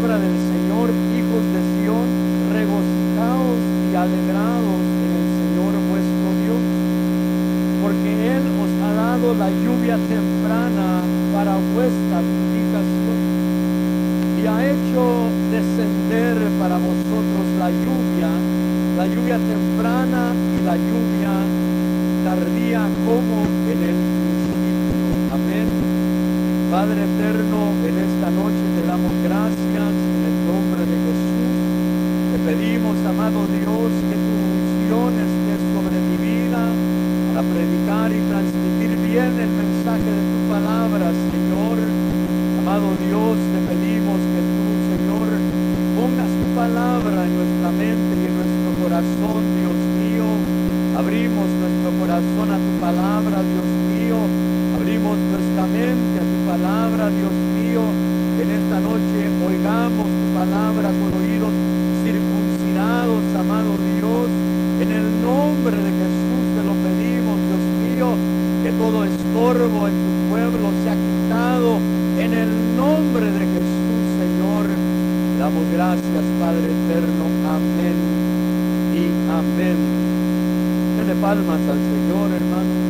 palabra del Señor, hijos de Sión, regocijaos y alegraos en el Señor vuestro Dios, porque Él os ha dado la lluvia temprana para vuestra vindicación, y ha hecho descender para vosotros la lluvia temprana y la lluvia tardía como en el principio. Amén. Padre eterno, en esta noche te damos gracias en el nombre de Jesús. Te pedimos, amado Dios, que tu unción esté sobre mi vida para predicar y transmitir bien el mensaje de tu palabra, Señor. Amado Dios, te pedimos que tú, Señor, pongas tu palabra en nuestra mente y en nuestro corazón, Dios mío. Abrimos nuestro corazón a tu palabra, Dios mío. Abrimos nuestra mente a tu palabra, Dios mío. En esta noche oigamos tu palabra con oídos circuncidados, amado Dios. En el nombre de Jesús te lo pedimos, Dios mío, que todo estorbo en tu pueblo sea quitado. En el nombre de Jesús, Señor, te damos gracias, Padre eterno. Amén y amén. Denle palmas al Señor, hermano.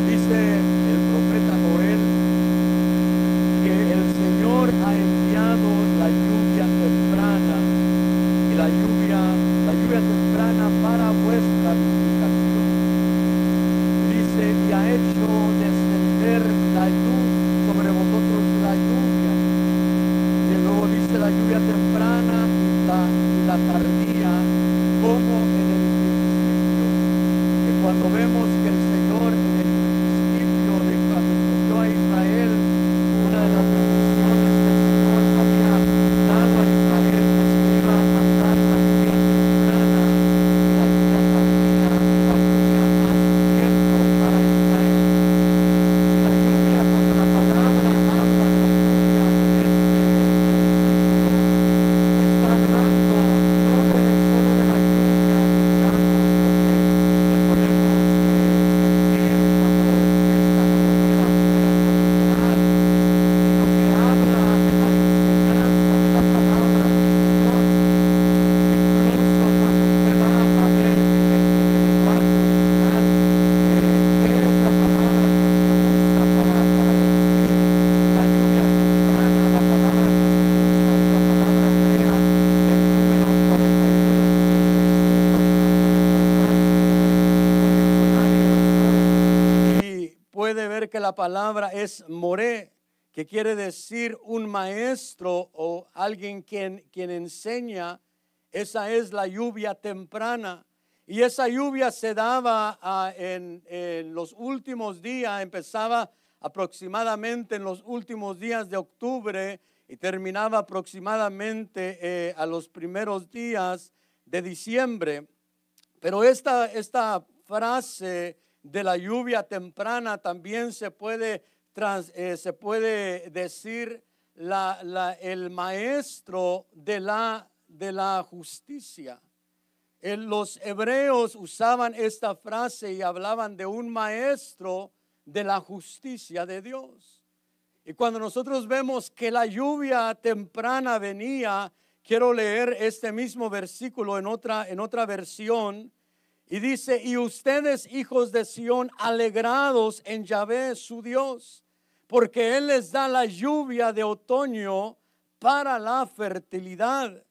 Dice el profeta Joel que el Señor ha enviado la lluvia temprana y la lluvia temprana para vuestra vindicación. Dice, y ha hecho descender la luz sobre vosotros, la lluvia. Y luego dice la lluvia temprana y la tardía, como en el principio. Que cuando vemos que el Señor en el principio de cuando escogió a Israel, una de las bendiciones que el Señor había dado a Israel es que iba a mandar la lluvia temprana y la lluvia tardía, la lluvia más tiempo para Israel. La lluvia, cuando la palabra habla de la lluvia, está hablando no de solo de la lluvia, porque podemos sentir cuando esta lluvia natural, sino que habla de la enseñanza de la palabra del Señor. Incluso cuando usted va a ver en el lenguaje original, qué es la palabra que se usa para decir la lluvia temprana, la palabra que se usa es la palabra hebrea del número 41. Y puede ver que la palabra es moré, que quiere decir un maestro o alguien quien enseña. Esa es la lluvia temprana. Y esa lluvia se daba en los últimos días, empezaba aproximadamente en los últimos días de octubre y terminaba aproximadamente a los primeros días de diciembre. Pero esta frase de la lluvia temprana también se puede decir el maestro de la justicia. Los hebreos usaban esta frase y hablaban de un maestro de la justicia de Dios. Y cuando nosotros vemos que la lluvia temprana venía, quiero leer este mismo versículo en otra versión. Y dice, y ustedes, hijos de Sión, alegrados en Yahvé su Dios, porque Él les da la lluvia de otoño para la fertilidad,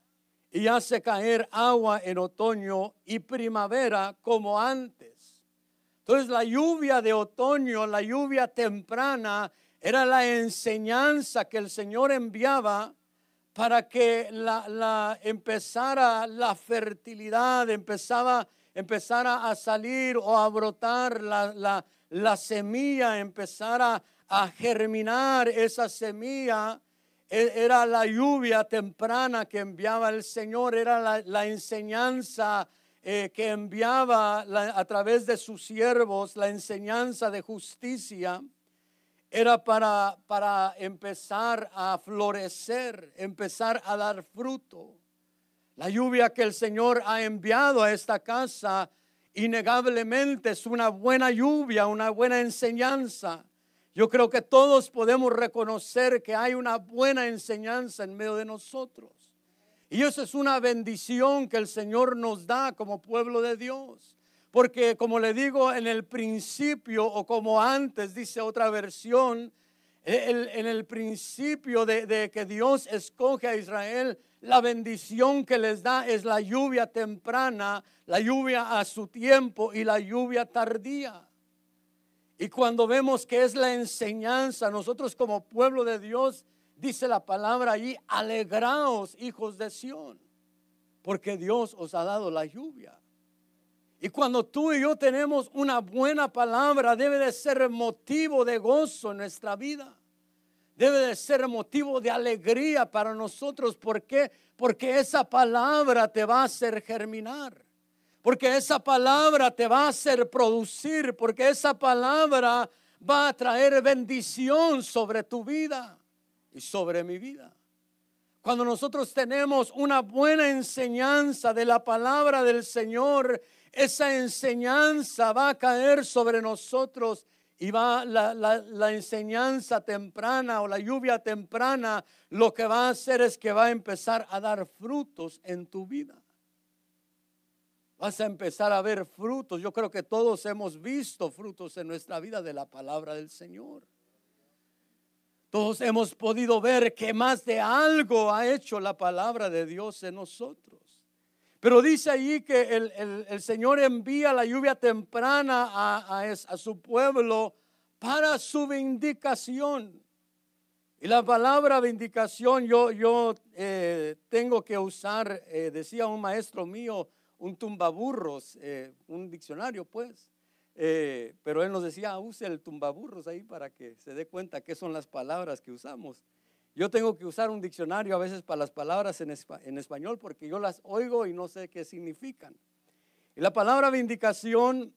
y hace caer agua en otoño y primavera como antes. Entonces la lluvia de otoño, la lluvia temprana, era la enseñanza que el Señor enviaba para que empezara la fertilidad, empezara a salir o a brotar la semilla, empezara a germinar esa semilla. Era la lluvia temprana que enviaba el Señor, era la enseñanza que enviaba a través de sus siervos, la enseñanza de justicia. Era para empezar a florecer, empezar a dar fruto. La lluvia que el Señor ha enviado a esta casa innegablemente es una buena lluvia, una buena enseñanza. Yo creo que todos podemos reconocer que hay una buena enseñanza en medio de nosotros. Y eso es una bendición que el Señor nos da como pueblo de Dios. Porque como le digo, en el principio, o como antes, dice otra versión, en el principio de que Dios escoge a Israel, la bendición que les da es la lluvia temprana, la lluvia a su tiempo y la lluvia tardía. Y cuando vemos que es la enseñanza, nosotros como pueblo de Dios, dice la palabra allí, alegraos, hijos de Sión, porque Dios os ha dado la lluvia. Y cuando tú y yo tenemos una buena palabra, debe de ser motivo de gozo en nuestra vida. Debe de ser motivo de alegría para nosotros. ¿Por qué? Porque esa palabra te va a hacer germinar. Porque esa palabra te va a hacer producir. Porque esa palabra va a traer bendición sobre tu vida y sobre mi vida. Cuando nosotros tenemos una buena enseñanza de la palabra del Señor, esa enseñanza va a caer sobre nosotros y va la enseñanza temprana o la lluvia temprana, lo que va a hacer es que va a empezar a dar frutos en tu vida. Vas a empezar a ver frutos. Yo creo que todos hemos visto frutos en nuestra vida de la palabra del Señor. Todos hemos podido ver que más de algo ha hecho la palabra de Dios en nosotros. Pero dice allí que el Señor envía la lluvia temprana a su pueblo para su vindicación. Y la palabra vindicación yo tengo que usar, decía un maestro mío, un tumbaburros, un diccionario pues. Pero él nos decía, use el tumbaburros ahí para que se dé cuenta qué son las palabras que usamos. Yo tengo que usar un diccionario a veces para las palabras en español porque yo las oigo y no sé qué significan. Y la palabra vindicación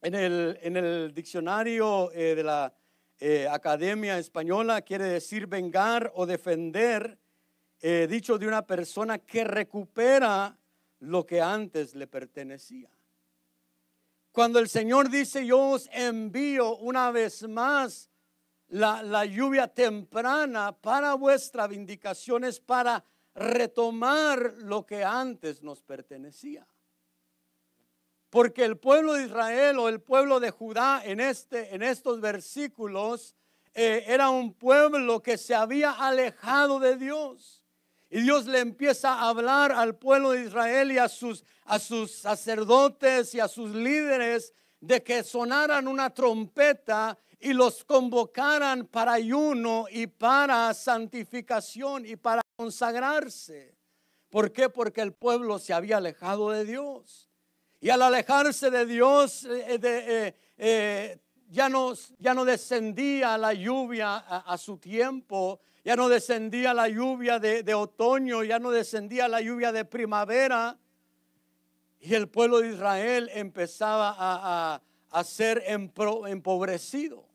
en el diccionario de la Academia Española quiere decir vengar o defender, dicho de una persona que recupera lo que antes le pertenecía. Cuando el Señor dice, yo os envío una vez más la lluvia temprana para vuestra vindicación, es para retomar lo que antes nos pertenecía. Porque el pueblo de Israel o el pueblo de Judá en estos versículos era un pueblo que se había alejado de Dios. Y Dios le empieza a hablar al pueblo de Israel y a sus sacerdotes y a sus líderes de que sonaran una trompeta y los convocaran para ayuno y para santificación y para consagrarse. ¿Por qué? Porque el pueblo se había alejado de Dios. Y al alejarse de Dios, ya no descendía la lluvia a su tiempo. Ya no descendía la lluvia de otoño, ya no descendía la lluvia de primavera. Y el pueblo de Israel empezaba a ser empobrecido.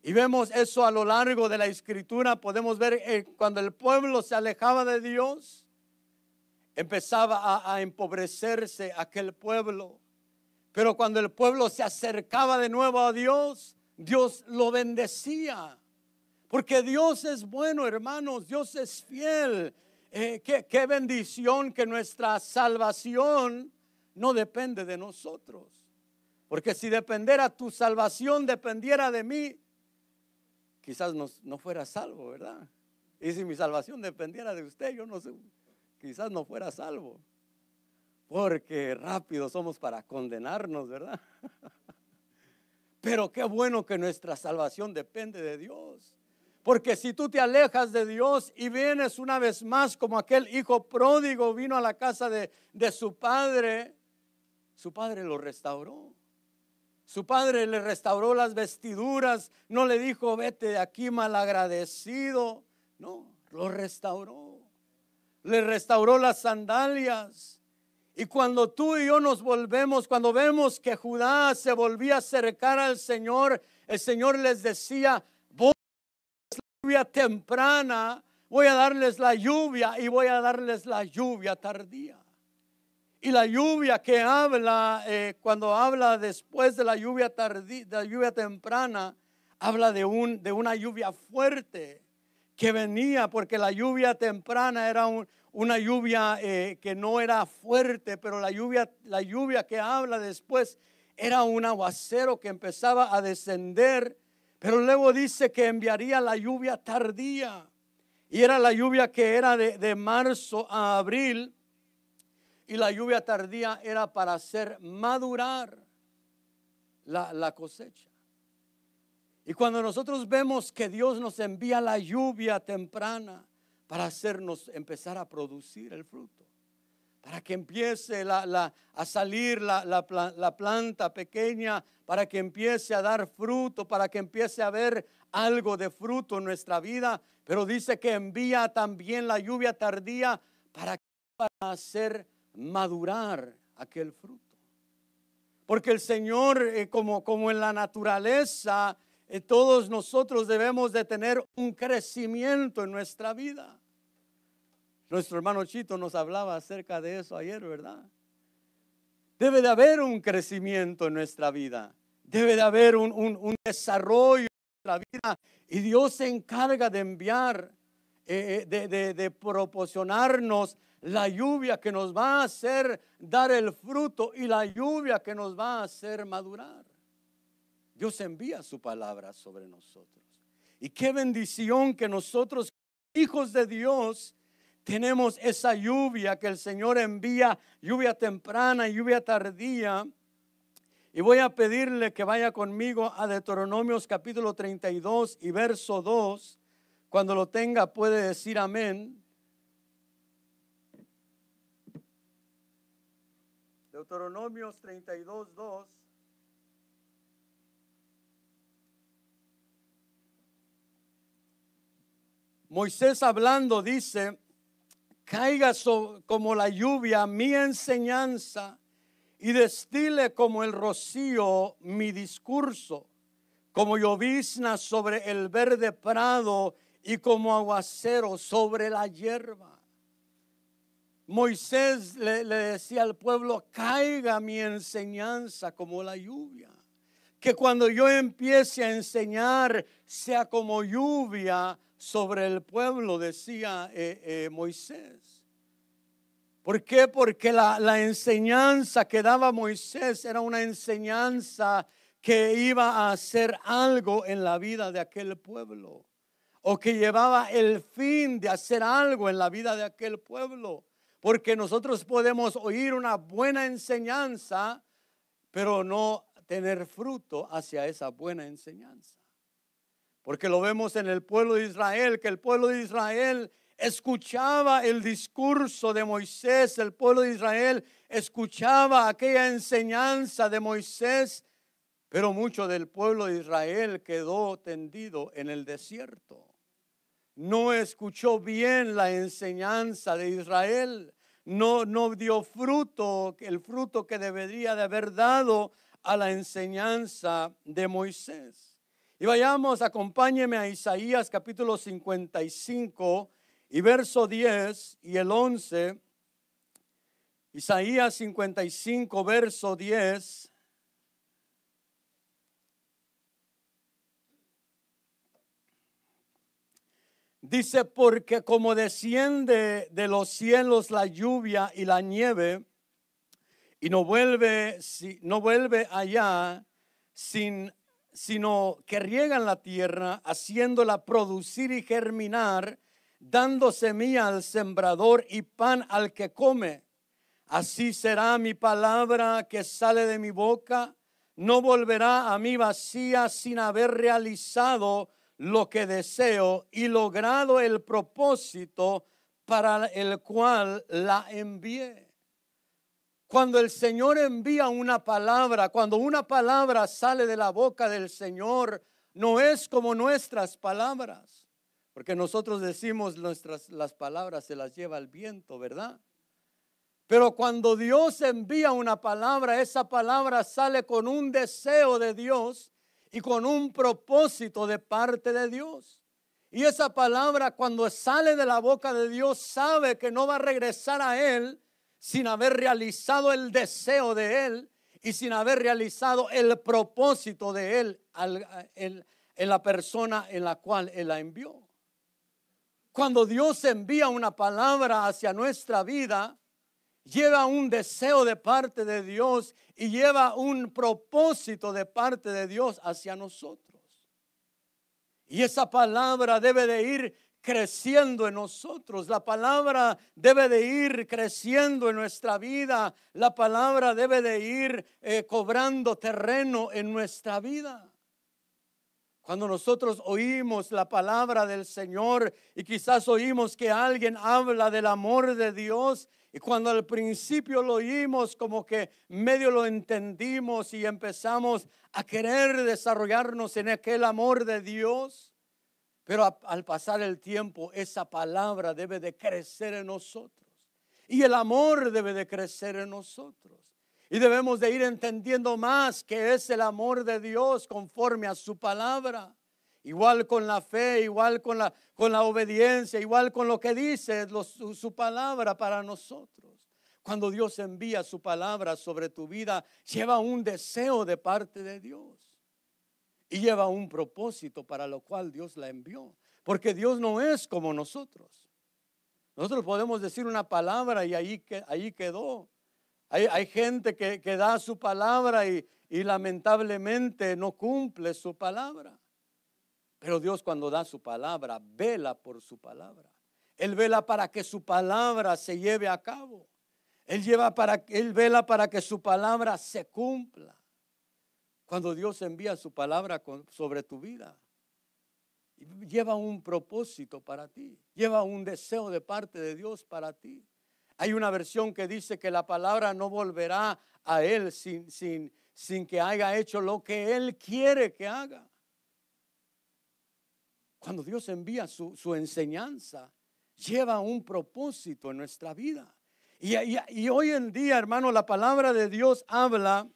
Y vemos eso a lo largo de la escritura. Podemos ver cuando el pueblo se alejaba de Dios, empezaba a empobrecerse aquel pueblo. Pero cuando el pueblo se acercaba de nuevo a Dios, Dios lo bendecía. Porque Dios es bueno, hermanos, Dios es fiel. Qué bendición que nuestra salvación no depende de nosotros. Porque si dependiera tu salvación, dependiera de mí, quizás no fuera salvo, ¿verdad? Y si mi salvación dependiera de usted, yo no sé, quizás no fuera salvo. Porque rápido somos para condenarnos, ¿verdad? Pero qué bueno que nuestra salvación depende de Dios. Porque si tú te alejas de Dios y vienes una vez más como aquel hijo pródigo vino a la casa de su padre lo restauró. Su padre le restauró las vestiduras, no le dijo vete de aquí malagradecido, no, lo restauró. Le restauró las sandalias. Y cuando tú y yo nos volvemos, cuando vemos que Judá se volvía a acercar al Señor, el Señor les decía, lluvia temprana, voy a darles la lluvia y voy a darles la lluvia tardía. Y la lluvia que habla, cuando habla después de la lluvia tardía, de la lluvia temprana, habla de una lluvia fuerte que venía, porque la lluvia temprana era una lluvia que no era fuerte, pero la lluvia que habla después era un aguacero que empezaba a descender, pero luego dice que enviaría la lluvia tardía, y era la lluvia que era de marzo a abril, y la lluvia tardía era para hacer madurar la cosecha. Y cuando nosotros vemos que Dios nos envía la lluvia temprana para hacernos empezar a producir el fruto, para que empiece a salir la planta pequeña, para que empiece a dar fruto, para que empiece a haber algo de fruto en nuestra vida. Pero dice que envía también la lluvia tardía para hacer madurar aquel fruto. Porque el Señor, como en la naturaleza, todos nosotros debemos de tener un crecimiento en nuestra vida. Nuestro hermano Chito nos hablaba acerca de eso ayer, ¿verdad? Debe de haber un crecimiento en nuestra vida. Debe de haber un desarrollo en nuestra vida. Y Dios se encarga de enviar, de proporcionarnos la lluvia que nos va a hacer dar el fruto y la lluvia que nos va a hacer madurar. Dios envía su palabra sobre nosotros. Y qué bendición que nosotros, hijos de Dios, tenemos esa lluvia que el Señor envía, lluvia temprana y lluvia tardía. Y voy a pedirle que vaya conmigo a Deuteronomios capítulo 32 y verso 2. Cuando lo tenga puede decir amén. Deuteronomios 32, 2. Moisés hablando dice: caiga como la lluvia mi enseñanza, y destile como el rocío mi discurso, como llovizna sobre el verde prado y como aguacero sobre la hierba. Moisés le decía al pueblo: caiga mi enseñanza como la lluvia. Que cuando yo empiece a enseñar sea como lluvia sobre el pueblo, decía Moisés. ¿Por qué? Porque la enseñanza que daba Moisés era una enseñanza que iba a hacer algo en la vida de aquel pueblo, o que llevaba el fin de hacer algo en la vida de aquel pueblo. Porque nosotros podemos oír una buena enseñanza, pero no tener fruto hacia esa buena enseñanza. Porque lo vemos en el pueblo de Israel, que el pueblo de Israel escuchaba el discurso de Moisés, el pueblo de Israel escuchaba aquella enseñanza de Moisés, pero mucho del pueblo de Israel quedó tendido en el desierto. No escuchó bien la enseñanza de Israel, no dio fruto, el fruto que debería de haber dado a la enseñanza de Moisés. Y vayamos, acompáñeme a Isaías capítulo 55 y verso 10 y el 11. Isaías 55 verso 10. Dice: porque como desciende de los cielos la lluvia y la nieve, y no vuelve allá sino que riegan la tierra, haciéndola producir y germinar, dando semilla al sembrador y pan al que come. Así será mi palabra que sale de mi boca, no volverá a mí vacía sin haber realizado lo que deseo y logrado el propósito para el cual la envié. Cuando el Señor envía una palabra, cuando una palabra sale de la boca del Señor, no es como nuestras palabras, porque nosotros decimos las palabras se las lleva el viento, ¿verdad? Pero cuando Dios envía una palabra, esa palabra sale con un deseo de Dios y con un propósito de parte de Dios. Y esa palabra, cuando sale de la boca de Dios, sabe que no va a regresar a Él sin haber realizado el deseo de Él y sin haber realizado el propósito de Él en la persona en la cual Él la envió. Cuando Dios envía una palabra hacia nuestra vida, lleva un deseo de parte de Dios y lleva un propósito de parte de Dios hacia nosotros. Y esa palabra debe de ir creciendo en nosotros. La palabra debe de ir creciendo en nuestra vida. La palabra debe de ir cobrando terreno en nuestra vida. Cuando nosotros oímos la palabra del Señor y quizás oímos que alguien habla del amor de Dios, y cuando al principio lo oímos como que medio lo entendimos y empezamos a querer desarrollarnos en aquel amor de Dios, pero al pasar el tiempo esa palabra debe de crecer en nosotros y el amor debe de crecer en nosotros. Y debemos de ir entendiendo más que es el amor de Dios conforme a su palabra. Igual con la fe, igual con la obediencia, igual con lo que dice su palabra para nosotros. Cuando Dios envía su palabra sobre tu vida, lleva un deseo de parte de Dios. Y lleva un propósito para lo cual Dios la envió. Porque Dios no es como nosotros. Nosotros podemos decir una palabra y ahí quedó. Hay gente que da su palabra y lamentablemente no cumple su palabra. Pero Dios cuando da su palabra, vela por su palabra. Él vela para que su palabra se lleve a cabo. Él vela para que su palabra se cumpla. Cuando Dios envía su palabra sobre tu vida, lleva un propósito para ti. Lleva un deseo de parte de Dios para ti. Hay una versión que dice que la palabra no volverá a Él sin que haya hecho lo que Él quiere que haga. Cuando Dios envía su enseñanza, lleva un propósito en nuestra vida. Y hoy en día, hermano, la palabra de Dios habla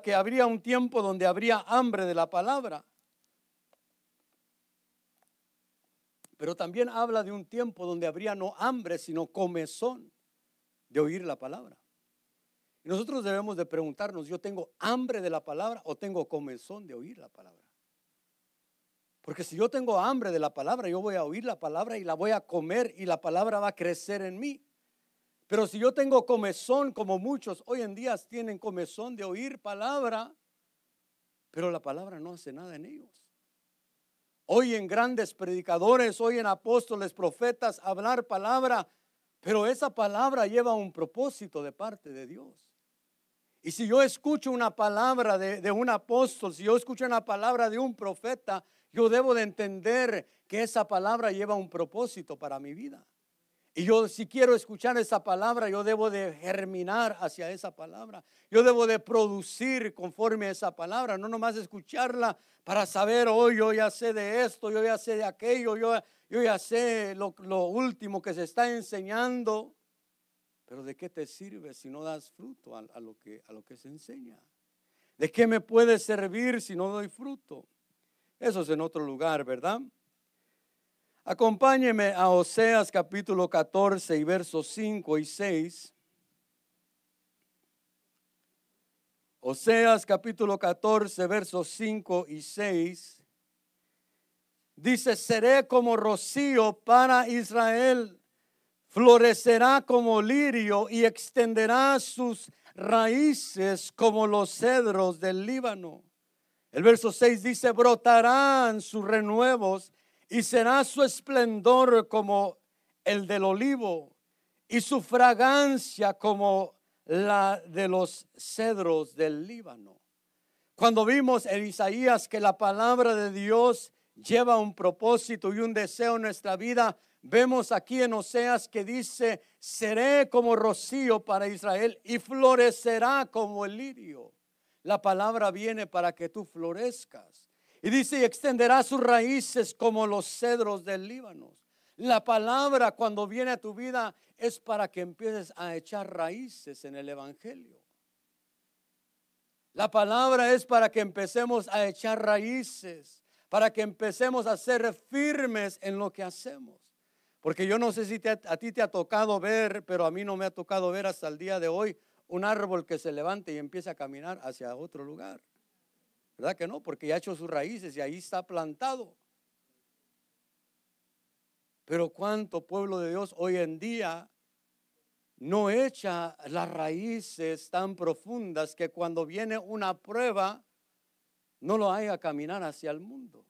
que habría un tiempo donde habría hambre de la palabra. Pero también habla de un tiempo donde habría no hambre, sino comezón de oír la palabra. Y nosotros debemos de preguntarnos, ¿yo tengo hambre de la palabra o tengo comezón de oír la palabra? Porque si yo tengo hambre de la palabra, yo voy a oír la palabra y la voy a comer y la palabra va a crecer en mí. Pero si yo tengo comezón, como muchos hoy en día tienen comezón de oír palabra, pero la palabra no hace nada en ellos. Oyen grandes predicadores, oyen apóstoles, profetas hablar palabra, pero esa palabra lleva un propósito de parte de Dios. Y si yo escucho una palabra de un apóstol, si yo escucho una palabra de un profeta, yo debo de entender que esa palabra lleva un propósito para mi vida. Y yo, si quiero escuchar esa palabra, yo debo de germinar hacia esa palabra. Yo debo de producir conforme a esa palabra, no nomás escucharla para saber, yo ya sé de esto, yo ya sé de aquello, yo ya sé lo último que se está enseñando. Pero ¿de qué te sirve si no das fruto a lo que se enseña? ¿De qué me puede servir si no doy fruto? Eso es en otro lugar, ¿verdad? Acompáñeme a Oseas capítulo 14 y versos 5 y 6. Oseas capítulo 14 versos 5 y 6. Dice, seré como rocío para Israel, florecerá como lirio y extenderá sus raíces como los cedros del Líbano. El verso 6 dice, brotarán sus renuevos y será su esplendor como el del olivo y su fragancia como la de los cedros del Líbano. Cuando vimos en Isaías que la palabra de Dios lleva un propósito y un deseo en nuestra vida, vemos aquí en Oseas que dice, seré como rocío para Israel y florecerá como el lirio. La palabra viene para que tú florezcas. Y dice, y extenderá sus raíces como los cedros del Líbano. La palabra cuando viene a tu vida es para que empieces a echar raíces en el evangelio. La palabra es para que empecemos a echar raíces, para que empecemos a ser firmes en lo que hacemos. Porque yo no sé si a ti te ha tocado ver, pero a mí no me ha tocado ver hasta el día de hoy un árbol que se levante y empiece a caminar hacia otro lugar. ¿verdad que no? Porque ya ha hecho sus raíces y ahí está plantado. Pero cuánto pueblo de Dios hoy en día no echa las raíces tan profundas que cuando viene una prueba no lo haga caminar hacia el mundo.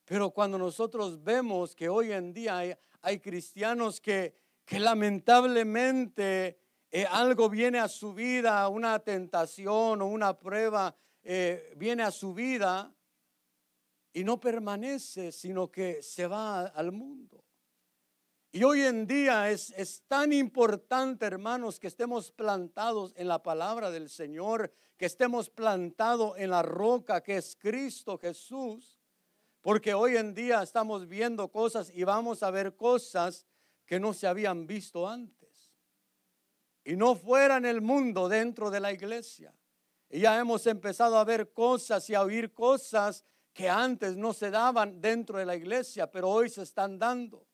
Pero cuando nosotros vemos que hoy en día hay cristianos que lamentablemente algo viene a su vida, una tentación o una prueba viene a su vida y no permanece, sino que se va al mundo. Y hoy en día es tan importante, hermanos, que estemos plantados en la palabra del Señor, que estemos plantados en la roca que es Cristo Jesús, porque hoy en día estamos viendo cosas y vamos a ver cosas que no se habían visto antes. Y no fuera en el mundo, dentro de la iglesia. Y ya hemos empezado a ver cosas y a oír cosas que antes no se daban dentro de la iglesia, pero hoy se están dando.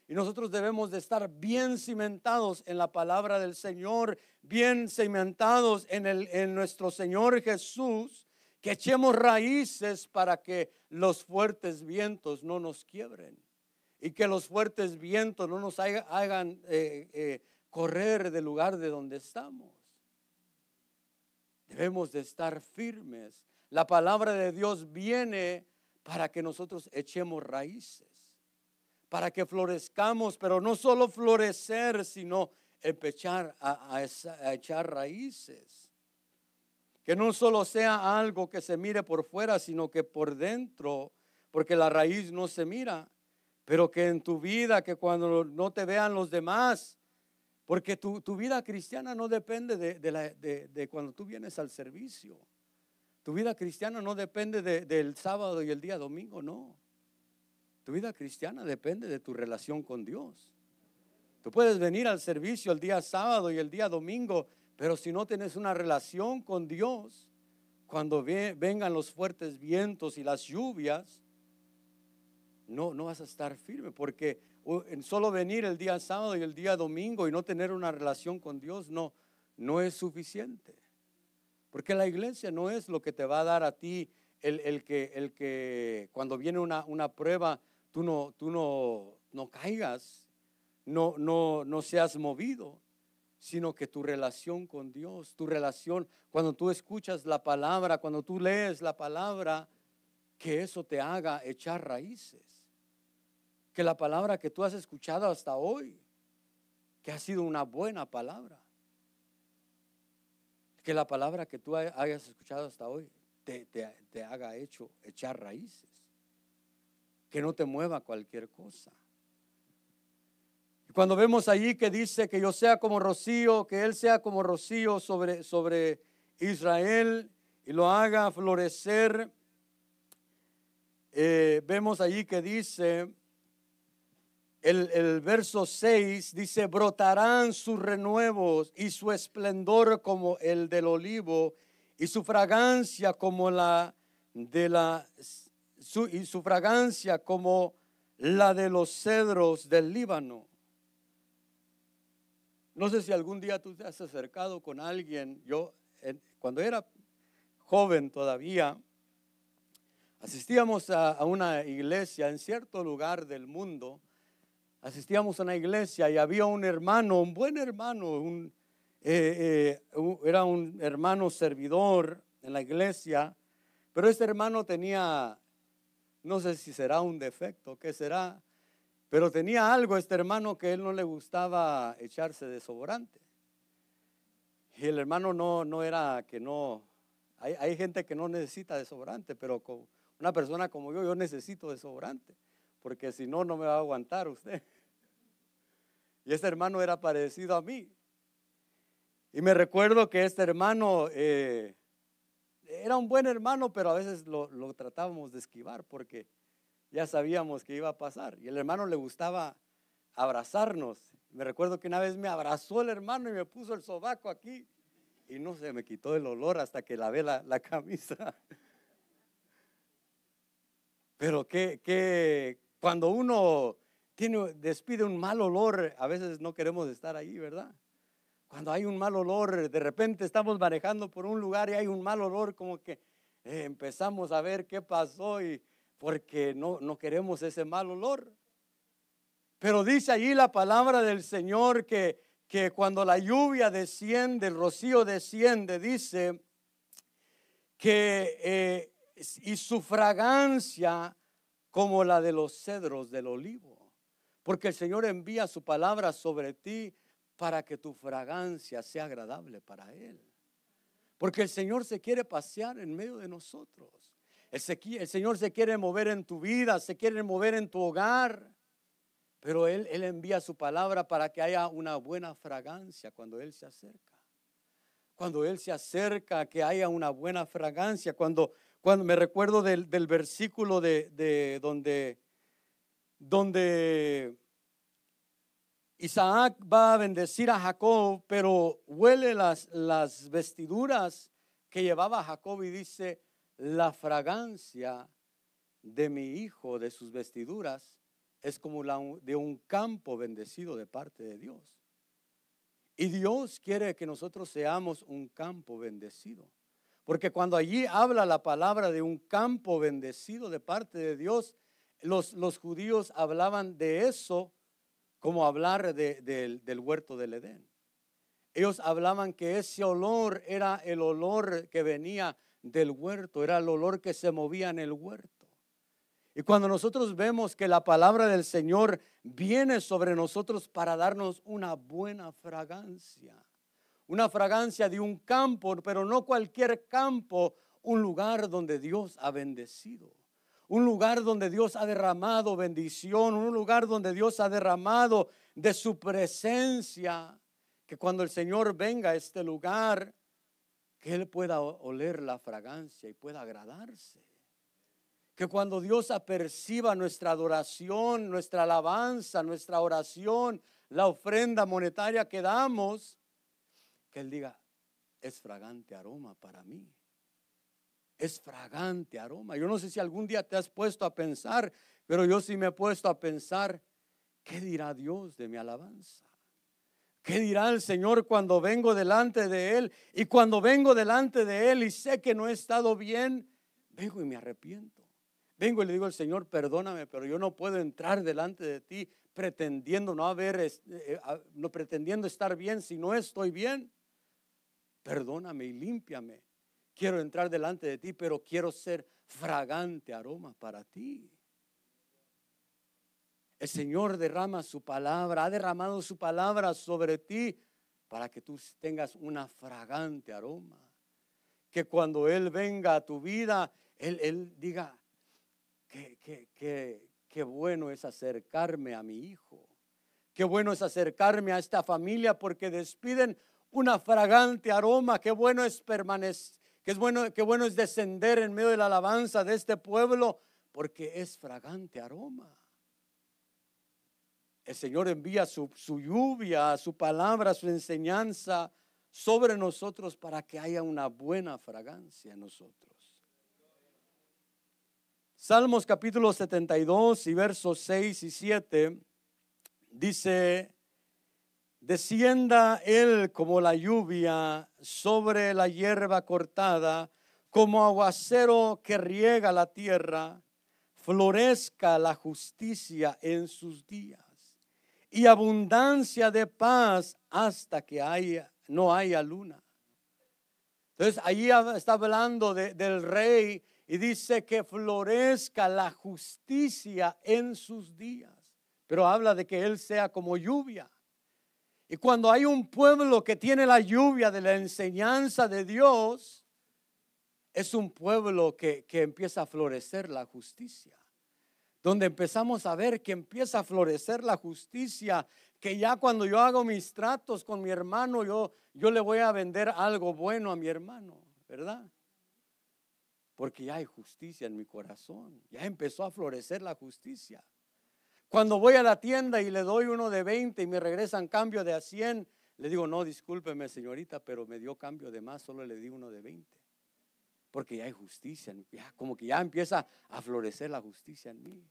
Y nosotros debemos de estar bien cimentados en la palabra del Señor, bien cimentados en nuestro Señor Jesús, que echemos raíces para que los fuertes vientos no nos quiebren y que los fuertes vientos no nos hagan correr del lugar de donde estamos. Debemos de estar firmes. La palabra de Dios viene para que nosotros echemos raíces, para que florezcamos, pero no solo florecer, sino empezar a echar raíces. Que no solo sea algo que se mire por fuera, sino que por dentro, porque la raíz no se mira, pero que en tu vida, que cuando no te vean los demás, porque tu vida cristiana no depende de cuando tú vienes al servicio. Tu vida cristiana no depende del sábado y el día domingo, no. Tu vida cristiana depende de tu relación con Dios. Tú puedes venir al servicio el día sábado y el día domingo, pero si no tienes una relación con Dios, cuando vengan los fuertes vientos y las lluvias, no vas a estar firme, porque solo venir el día sábado y el día domingo y no tener una relación con Dios no es suficiente. Porque la iglesia no es lo que te va a dar a ti el que cuando viene una prueba tú no caigas, no seas movido, sino que tu relación con Dios, tu relación, cuando tú escuchas la palabra, cuando tú lees la palabra, que eso te haga echar raíces. Que la palabra que tú has escuchado hasta hoy, que ha sido una buena palabra, que la palabra que tú hayas escuchado hasta hoy te haga echar raíces, que no te mueva cualquier cosa. Y cuando vemos allí que dice que yo sea como rocío, que Él sea como rocío sobre Israel y lo haga florecer, vemos allí que dice, el verso 6 dice, brotarán sus renuevos y su esplendor como el del olivo y su fragancia como su fragancia como la de los cedros del Líbano. No sé si algún día tú te has acercado con alguien. Yo cuando era joven todavía asistíamos a una iglesia en cierto lugar del mundo. Asistíamos a una iglesia y había un hermano, un buen hermano, era un hermano servidor en la iglesia, pero este hermano tenía, no sé si será un defecto, qué será, pero tenía algo este hermano, que él no le gustaba echarse desodorante. Y el hermano no era que no, hay gente que no necesita desodorante, pero una persona como yo necesito desodorante, porque si no me va a aguantar usted. Y este hermano era parecido a mí. Y me recuerdo que este hermano era un buen hermano, pero a veces lo tratábamos de esquivar porque ya sabíamos que iba a pasar. Y el hermano le gustaba abrazarnos. Me recuerdo que una vez me abrazó el hermano y me puso el sobaco aquí. Y no se me quitó el olor hasta que lavé la camisa. Pero que cuando uno despide un mal olor, a veces no queremos estar ahí, ¿verdad? Cuando hay un mal olor, de repente estamos manejando por un lugar y hay un mal olor, como que empezamos a ver qué pasó y porque no queremos ese mal olor. Pero dice allí la palabra del Señor que cuando la lluvia desciende, el rocío desciende, dice que y su fragancia como la de los cedros del olivo, porque el Señor envía su palabra sobre ti para que tu fragancia sea agradable para Él, porque el Señor se quiere pasear en medio de nosotros. El Señor se quiere mover en tu vida, se quiere mover en tu hogar, pero Él envía su palabra para que haya una buena fragancia cuando Él se acerca. Cuando Él se acerca, que haya una buena fragancia. Cuando me recuerdo del versículo de donde Isaac va a bendecir a Jacob, pero huele las vestiduras que llevaba Jacob y dice: la fragancia de mi hijo, de sus vestiduras, es como la de un campo bendecido de parte de Dios. Y Dios quiere que nosotros seamos un campo bendecido, porque cuando allí habla la palabra de un campo bendecido de parte de Dios, los judíos hablaban de eso como hablar del huerto del Edén. Ellos hablaban que ese olor era el olor que venía del huerto, era el olor que se movía en el huerto. Y cuando nosotros vemos que la palabra del Señor viene sobre nosotros para darnos una buena fragancia, una fragancia de un campo, pero no cualquier campo, un lugar donde Dios ha bendecido, un lugar donde Dios ha derramado bendición, un lugar donde Dios ha derramado de su presencia, que cuando el Señor venga a este lugar, que Él pueda oler la fragancia y pueda agradarse. Que cuando Dios aperciba nuestra adoración, nuestra alabanza, nuestra oración, la ofrenda monetaria que damos, que Él diga: es fragante aroma para mí. Es fragante aroma. Yo no sé si algún día te has puesto a pensar, pero yo sí me he puesto a pensar: ¿qué dirá Dios de mi alabanza? ¿Qué dirá el Señor cuando vengo delante de Él? Y cuando vengo delante de Él y sé que no he estado bien, vengo y me arrepiento. Vengo y le digo al Señor: perdóname, pero yo no puedo entrar delante de ti pretendiendo no pretendiendo estar bien si no estoy bien. Perdóname y límpiame. Quiero entrar delante de ti, pero quiero ser fragante aroma para ti. El Señor derrama su palabra, ha derramado su palabra sobre ti para que tú tengas una fragante aroma. Que cuando Él venga a tu vida, Él diga: qué bueno es acercarme a mi hijo. Qué bueno es acercarme a esta familia, porque despiden una fragante aroma. Qué bueno es permanecer, qué bueno es descender en medio de la alabanza de este pueblo, porque es fragante aroma. El Señor envía su lluvia, su palabra, su enseñanza sobre nosotros para que haya una buena fragancia en nosotros. Salmos capítulo 72 y versos 6 y 7 dice: descienda Él como la lluvia sobre la hierba cortada, como aguacero que riega la tierra, florezca la justicia en sus días y abundancia de paz hasta que no haya luna. Entonces allí está hablando del rey y dice que florezca la justicia en sus días, pero habla de que Él sea como lluvia. Y cuando hay un pueblo que tiene la lluvia de la enseñanza de Dios, es un pueblo que empieza a florecer la justicia. Donde empezamos a ver que empieza a florecer la justicia, que ya cuando yo hago mis tratos con mi hermano, yo le voy a vender algo bueno a mi hermano, ¿verdad? Porque ya hay justicia en mi corazón, ya empezó a florecer la justicia. Cuando voy a la tienda y le doy uno de 20 y me regresan cambio de a 100, le digo: no, discúlpeme señorita, pero me dio cambio de más, solo le di uno de 20. Porque ya hay justicia, como que ya empieza a florecer la justicia en mí.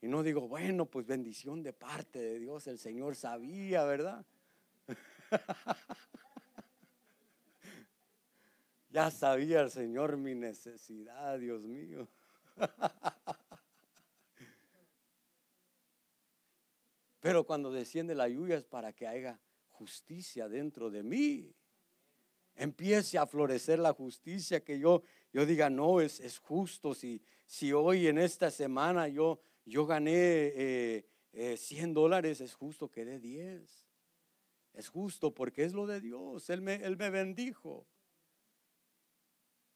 Y no digo: bueno, pues bendición de parte de Dios, el Señor sabía, ¿verdad? Ya sabía el Señor mi necesidad, Dios mío. Pero cuando desciende la lluvia es para que haya justicia dentro de mí. Empiece a florecer la justicia, que yo diga, no, es justo. Si hoy en esta semana yo gané $100, es justo que dé 10. Es justo porque es lo de Dios. Él me bendijo.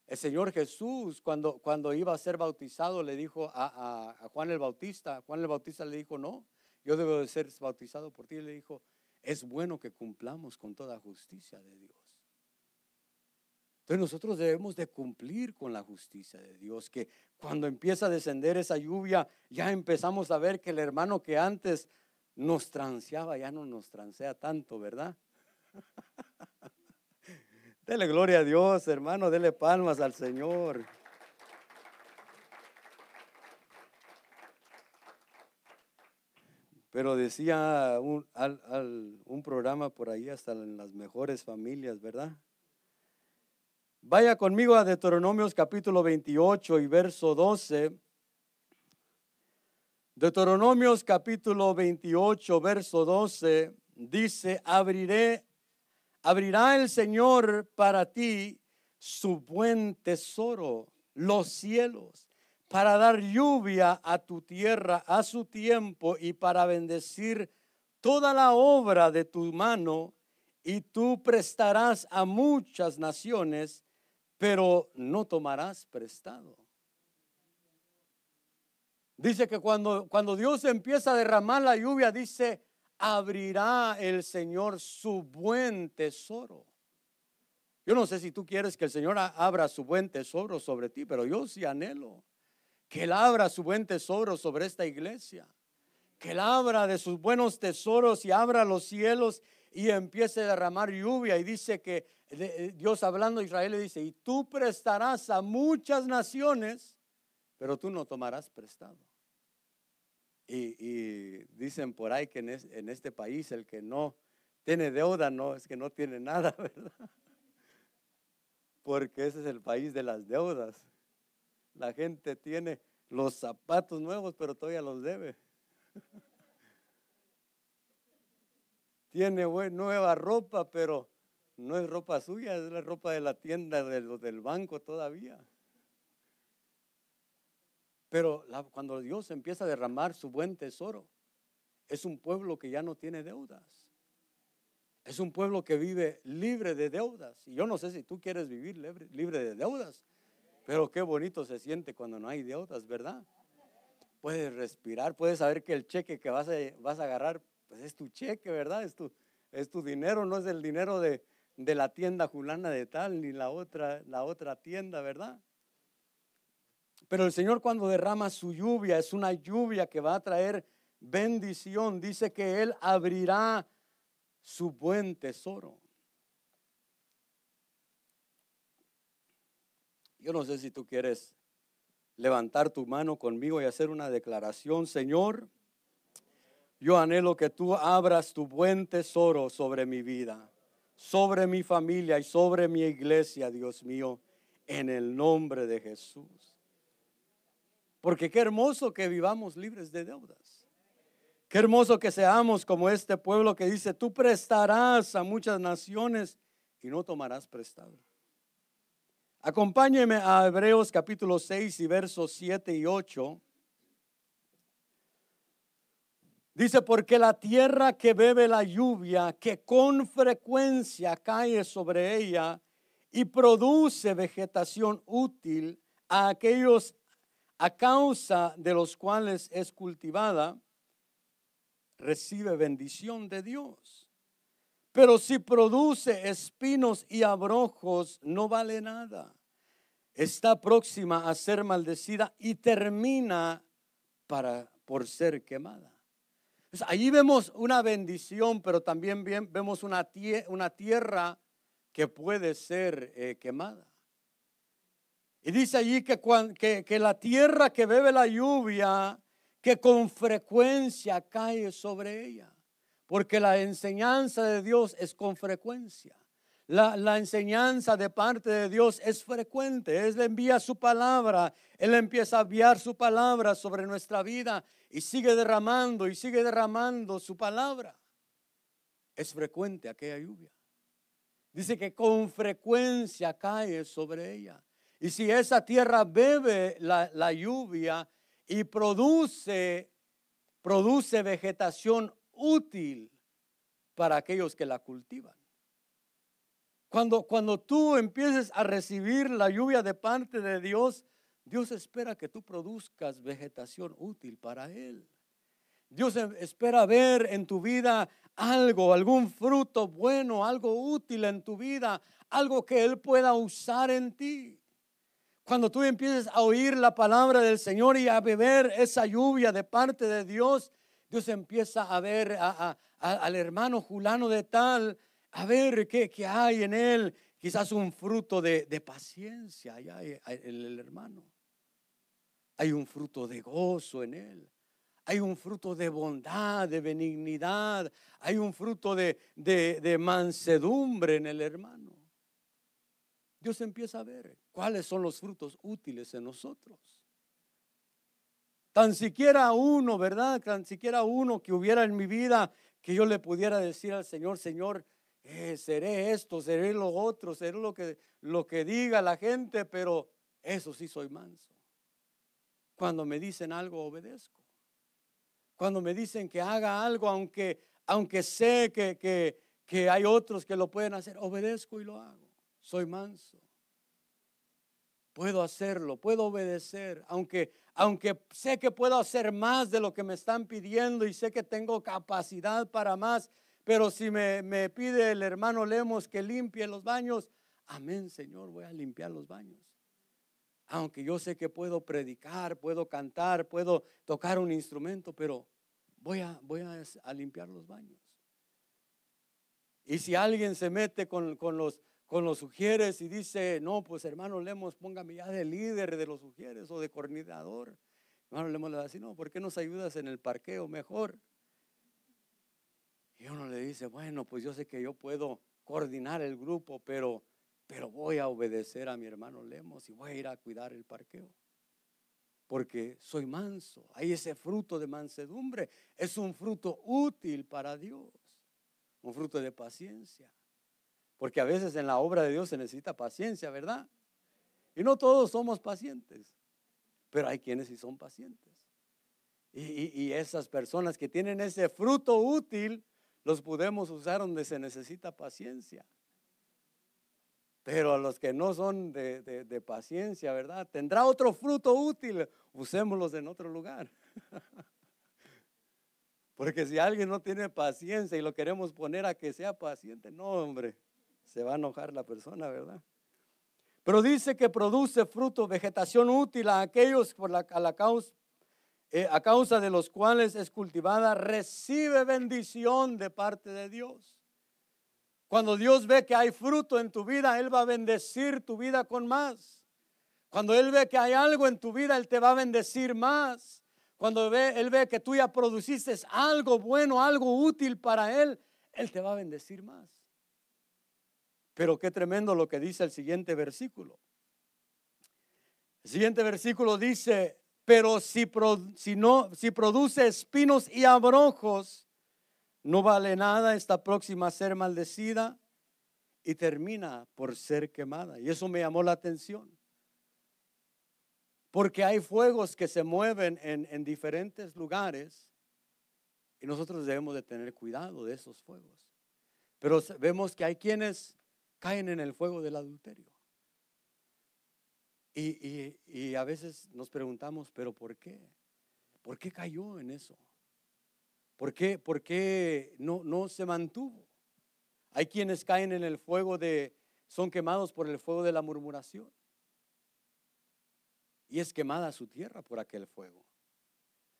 El Señor Jesús, cuando iba a ser bautizado, le dijo a Juan el Bautista. Juan el Bautista le dijo, no, yo debo de ser bautizado por ti. Y le dijo, es bueno que cumplamos con toda justicia de Dios. Entonces nosotros debemos de cumplir con la justicia de Dios, que cuando empieza a descender esa lluvia, ya empezamos a ver que el hermano que antes nos transeaba, ya no nos transea tanto, ¿verdad? Dele gloria a Dios, hermano, dele palmas al Señor. Pero decía un programa por ahí, hasta en las mejores familias, ¿verdad? Vaya conmigo a Deuteronomios capítulo 28 y verso 12. Deuteronomios capítulo 28, verso 12, dice, abrirá el Señor para ti su buen tesoro, los cielos, para dar lluvia a tu tierra a su tiempo y para bendecir toda la obra de tu mano, y tú prestarás a muchas naciones, pero no tomarás prestado. Dice que cuando Dios empieza a derramar la lluvia, dice, abrirá el Señor su buen tesoro. Yo no sé si tú quieres que el Señor abra su buen tesoro sobre ti, pero yo sí anhelo que Él abra su buen tesoro sobre esta iglesia, que Él abra de sus buenos tesoros y abra los cielos y empiece a derramar lluvia. Y dice que Dios, hablando a Israel, le dice, y tú prestarás a muchas naciones, pero tú no tomarás prestado. Y dicen por ahí que en este país el que no tiene deuda, no es que no tiene nada, ¿verdad? Porque ese es el país de las deudas. La gente tiene los zapatos nuevos, pero todavía los debe. Tiene nueva ropa, pero no es ropa suya, es la ropa de la tienda del banco todavía. Pero cuando Dios empieza a derramar su buen tesoro, es un pueblo que ya no tiene deudas. Es un pueblo que vive libre de deudas. Y yo no sé si tú quieres vivir libre de deudas, pero qué bonito se siente cuando no hay deudas, ¿verdad? Puedes respirar, puedes saber que el cheque que vas a agarrar, pues es tu cheque, ¿verdad? Es tu dinero, no es el dinero de la tienda fulana de tal, ni la otra tienda, ¿verdad? Pero el Señor, cuando derrama su lluvia, es una lluvia que va a traer bendición. Dice que Él abrirá su buen tesoro. Yo no sé si tú quieres levantar tu mano conmigo y hacer una declaración. Señor, yo anhelo que tú abras tu buen tesoro sobre mi vida, sobre mi familia y sobre mi iglesia, Dios mío, en el nombre de Jesús. Porque qué hermoso que vivamos libres de deudas. Qué hermoso que seamos como este pueblo que dice, tú prestarás a muchas naciones y no tomarás prestado. Acompáñeme a Hebreos capítulo 6 y versos 7 y 8. Dice, porque la tierra que bebe la lluvia, que con frecuencia cae sobre ella y produce vegetación útil a aquellos a causa de los cuales es cultivada, recibe bendición de Dios. Pero si produce espinos y abrojos, no vale nada. Está próxima a ser maldecida y termina por ser quemada. Pues allí vemos una bendición, pero también vemos una tierra que puede ser quemada. Y dice allí que la tierra que bebe la lluvia, que con frecuencia cae sobre ella. porque la enseñanza de Dios es con frecuencia. La enseñanza de parte de Dios es frecuente. Él envía su palabra. Él empieza a enviar su palabra sobre nuestra vida y sigue derramando su palabra. Es frecuente aquella lluvia. Dice que con frecuencia cae sobre ella. Y si esa tierra bebe la lluvia y produce vegetación útil para aquellos que la cultivan. Cuando tú empieces a recibir la lluvia de parte de Dios, Dios espera que tú produzcas vegetación útil para Él. Dios espera ver en tu vida algo, algún fruto bueno, algo útil en tu vida, algo que Él pueda usar en ti. Cuando tú empieces a oír la palabra del Señor y a beber esa lluvia de parte de Dios, Dios empieza a ver al hermano fulano de tal, a ver qué hay en él, quizás un fruto de paciencia allá en el hermano. Hay un fruto de gozo en él. Hay un fruto de bondad, de benignidad. Hay un fruto de mansedumbre en el hermano. Dios empieza a ver cuáles son los frutos útiles en nosotros. Tan siquiera uno, ¿verdad? Tan siquiera uno que hubiera en mi vida que yo le pudiera decir al Señor, Señor, seré esto, seré lo otro, seré lo que diga la gente, pero eso sí soy manso. Cuando me dicen algo, obedezco. Cuando me dicen que haga algo, aunque sé que hay otros que lo pueden hacer, obedezco y lo hago. Soy manso. Puedo hacerlo, puedo obedecer, aunque sé que puedo hacer más de lo que me están pidiendo y sé que tengo capacidad para más, pero si me pide el hermano Lemos que limpie los baños, amén, Señor, voy a limpiar los baños. Aunque yo sé que puedo predicar, puedo cantar, puedo tocar un instrumento, pero voy a limpiar los baños. Y si alguien se mete con los sugieres y dice, no, pues hermano Lemos, póngame ya de líder de los sugieres o de coordinador. Hermano Lemos le va a decir, no, ¿por qué nos ayudas en el parqueo mejor? Y uno le dice, bueno, pues yo sé que yo puedo coordinar el grupo, pero voy a obedecer a mi hermano Lemos y voy a ir a cuidar el parqueo. Porque soy manso. Hay ese fruto de mansedumbre. Es un fruto útil para Dios. Un fruto de paciencia. Porque a veces en la obra de Dios se necesita paciencia, ¿verdad? Y no todos somos pacientes, pero hay quienes sí son pacientes. Y esas personas que tienen ese fruto útil, los podemos usar donde se necesita paciencia. Pero a los que no son de paciencia, ¿verdad? Tendrá otro fruto útil, usémoslos en otro lugar. Porque si alguien no tiene paciencia y lo queremos poner a que sea paciente, no, hombre, se va a enojar la persona, ¿verdad? Pero dice que produce fruto, vegetación útil a aquellos a causa de los cuales es cultivada, recibe bendición de parte de Dios. Cuando Dios ve que hay fruto en tu vida, Él va a bendecir tu vida con más. Cuando Él ve que hay algo en tu vida, Él te va a bendecir más. Cuando Él ve que tú ya produciste algo bueno, algo útil para Él, Él te va a bendecir más. Pero qué tremendo lo que dice el siguiente versículo. El siguiente versículo dice, pero si produce espinos y abrojos, no vale nada, está próxima a ser maldecida y termina por ser quemada. Y eso me llamó la atención. Porque hay fuegos que se mueven en diferentes lugares y nosotros debemos de tener cuidado de esos fuegos. Pero vemos que hay quienes caen en el fuego del adulterio. Y a veces nos preguntamos, ¿pero por qué? ¿Por qué cayó en eso? ¿Por qué no se mantuvo? Hay quienes caen en el fuego son quemados por el fuego de la murmuración. Y es quemada su tierra por aquel fuego.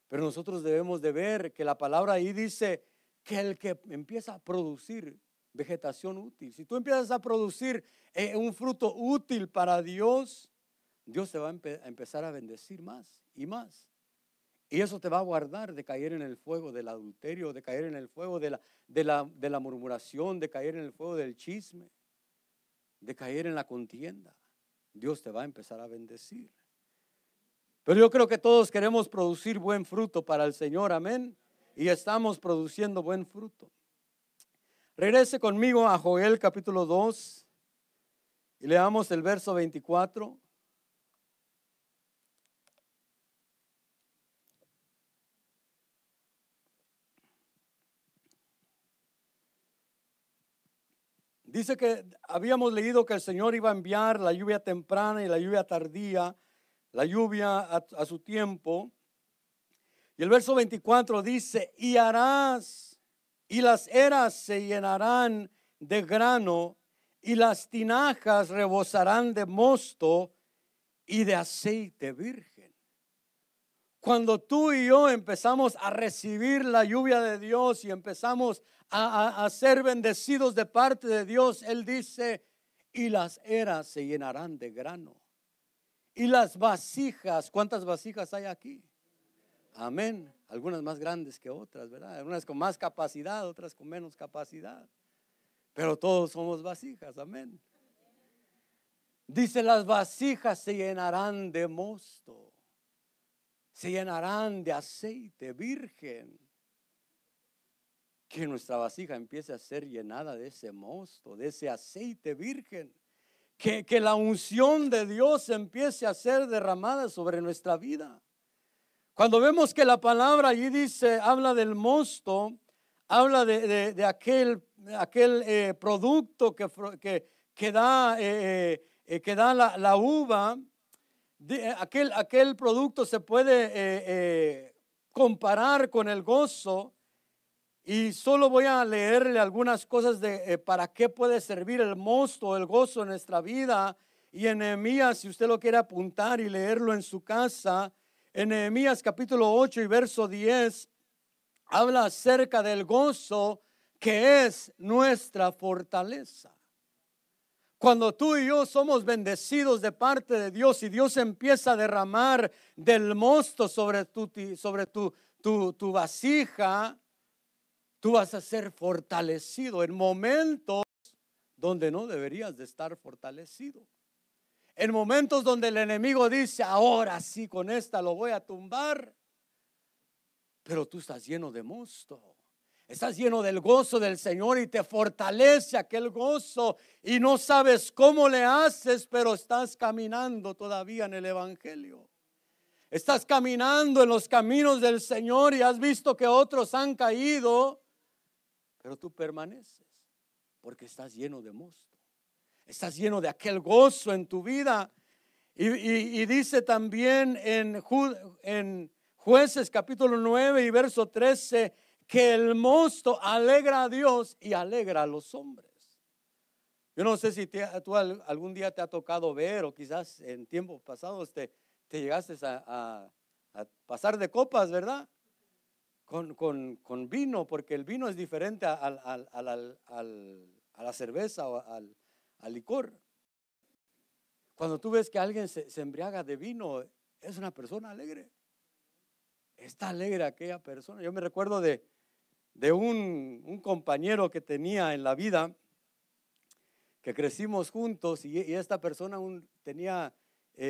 Pero nosotros debemos de ver que la palabra ahí dice que el que empieza a producir vegetación útil, si tú empiezas a producir un fruto útil para Dios, Dios te va a empezar a bendecir más y más. Y eso te va a guardar de caer en el fuego del adulterio, de caer en el fuego de la murmuración, de caer en el fuego del chisme, de caer en la contienda. Dios te va a empezar a bendecir. Pero yo creo que todos queremos producir buen fruto para el Señor, amén. Y estamos produciendo buen fruto. Regrese conmigo a Joel capítulo 2 y leamos el verso 24. Dice que habíamos leído que el Señor iba a enviar la lluvia temprana y la lluvia tardía, la lluvia a su tiempo. Y el verso 24 dice, y harás, y las eras se llenarán de grano, y las tinajas rebosarán de mosto y de aceite virgen. Cuando tú y yo empezamos a recibir la lluvia de Dios y empezamos a ser bendecidos de parte de Dios, Él dice, y las eras se llenarán de grano. Y las vasijas, ¿cuántas vasijas hay aquí? Amén. Algunas más grandes que otras, ¿verdad? Algunas con más capacidad, otras con menos capacidad. Pero todos somos vasijas, amén. Dice, las vasijas se llenarán de mosto, se llenarán de aceite virgen. Que nuestra vasija empiece a ser llenada de ese mosto, de ese aceite virgen. Que la unción de Dios empiece a ser derramada sobre nuestra vida. Cuando vemos que la palabra allí dice, habla del mosto, habla de aquel producto que da la uva, aquel producto se puede comparar con el gozo. Y solo voy a leerle algunas cosas de para qué puede servir el mosto, el gozo en nuestra vida. Y en Nehemías, si usted lo quiere apuntar y leerlo en su casa, en Nehemías capítulo 8 y verso 10, habla acerca del gozo que es nuestra fortaleza. Cuando tú y yo somos bendecidos de parte de Dios y Dios empieza a derramar del mosto sobre tu vasija, tú vas a ser fortalecido en momentos donde no deberías de estar fortalecido. En momentos donde el enemigo dice, ahora sí, con esta lo voy a tumbar. Pero tú estás lleno de mosto. Estás lleno del gozo del Señor y te fortalece aquel gozo. Y no sabes cómo le haces, pero estás caminando todavía en el Evangelio. Estás caminando en los caminos del Señor y has visto que otros han caído. Pero tú permaneces porque estás lleno de mosto. Estás lleno de aquel gozo en tu vida. Y dice también en Jueces capítulo 9 y verso 13 que el mosto alegra a Dios y alegra a los hombres. Yo no sé si tú algún día te ha tocado ver o quizás en tiempos pasados te llegaste a pasar de copas, ¿verdad? Con vino, porque el vino es diferente a la cerveza o al licor. Cuando tú ves que alguien se embriaga de vino, es una persona alegre. Está alegre aquella persona. Yo me recuerdo de un compañero que tenía en la vida, que crecimos juntos, y esta persona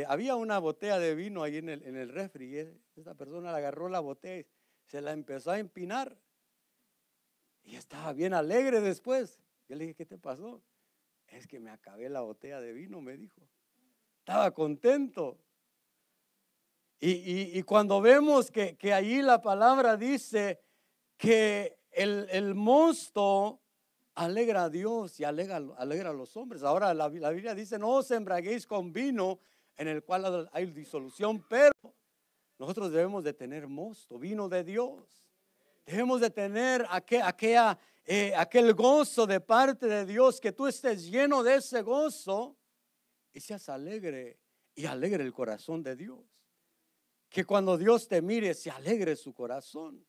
había una botella de vino ahí en el refri, y esta persona le agarró la botella y se la empezó a empinar y estaba bien alegre después. Yo le dije, ¿qué te pasó? Es que me acabé la botella de vino, me dijo. Estaba contento. Y cuando vemos que allí la palabra dice que el mosto alegra a Dios y alegra a los hombres. Ahora la Biblia dice, no os embriaguéis con vino en el cual hay disolución, pero nosotros debemos de tener mosto, vino de Dios. Debemos de tener aquel gozo de parte de Dios, que tú estés lleno de ese gozo y seas alegre y alegre el corazón de Dios. Que cuando Dios te mire se alegre su corazón.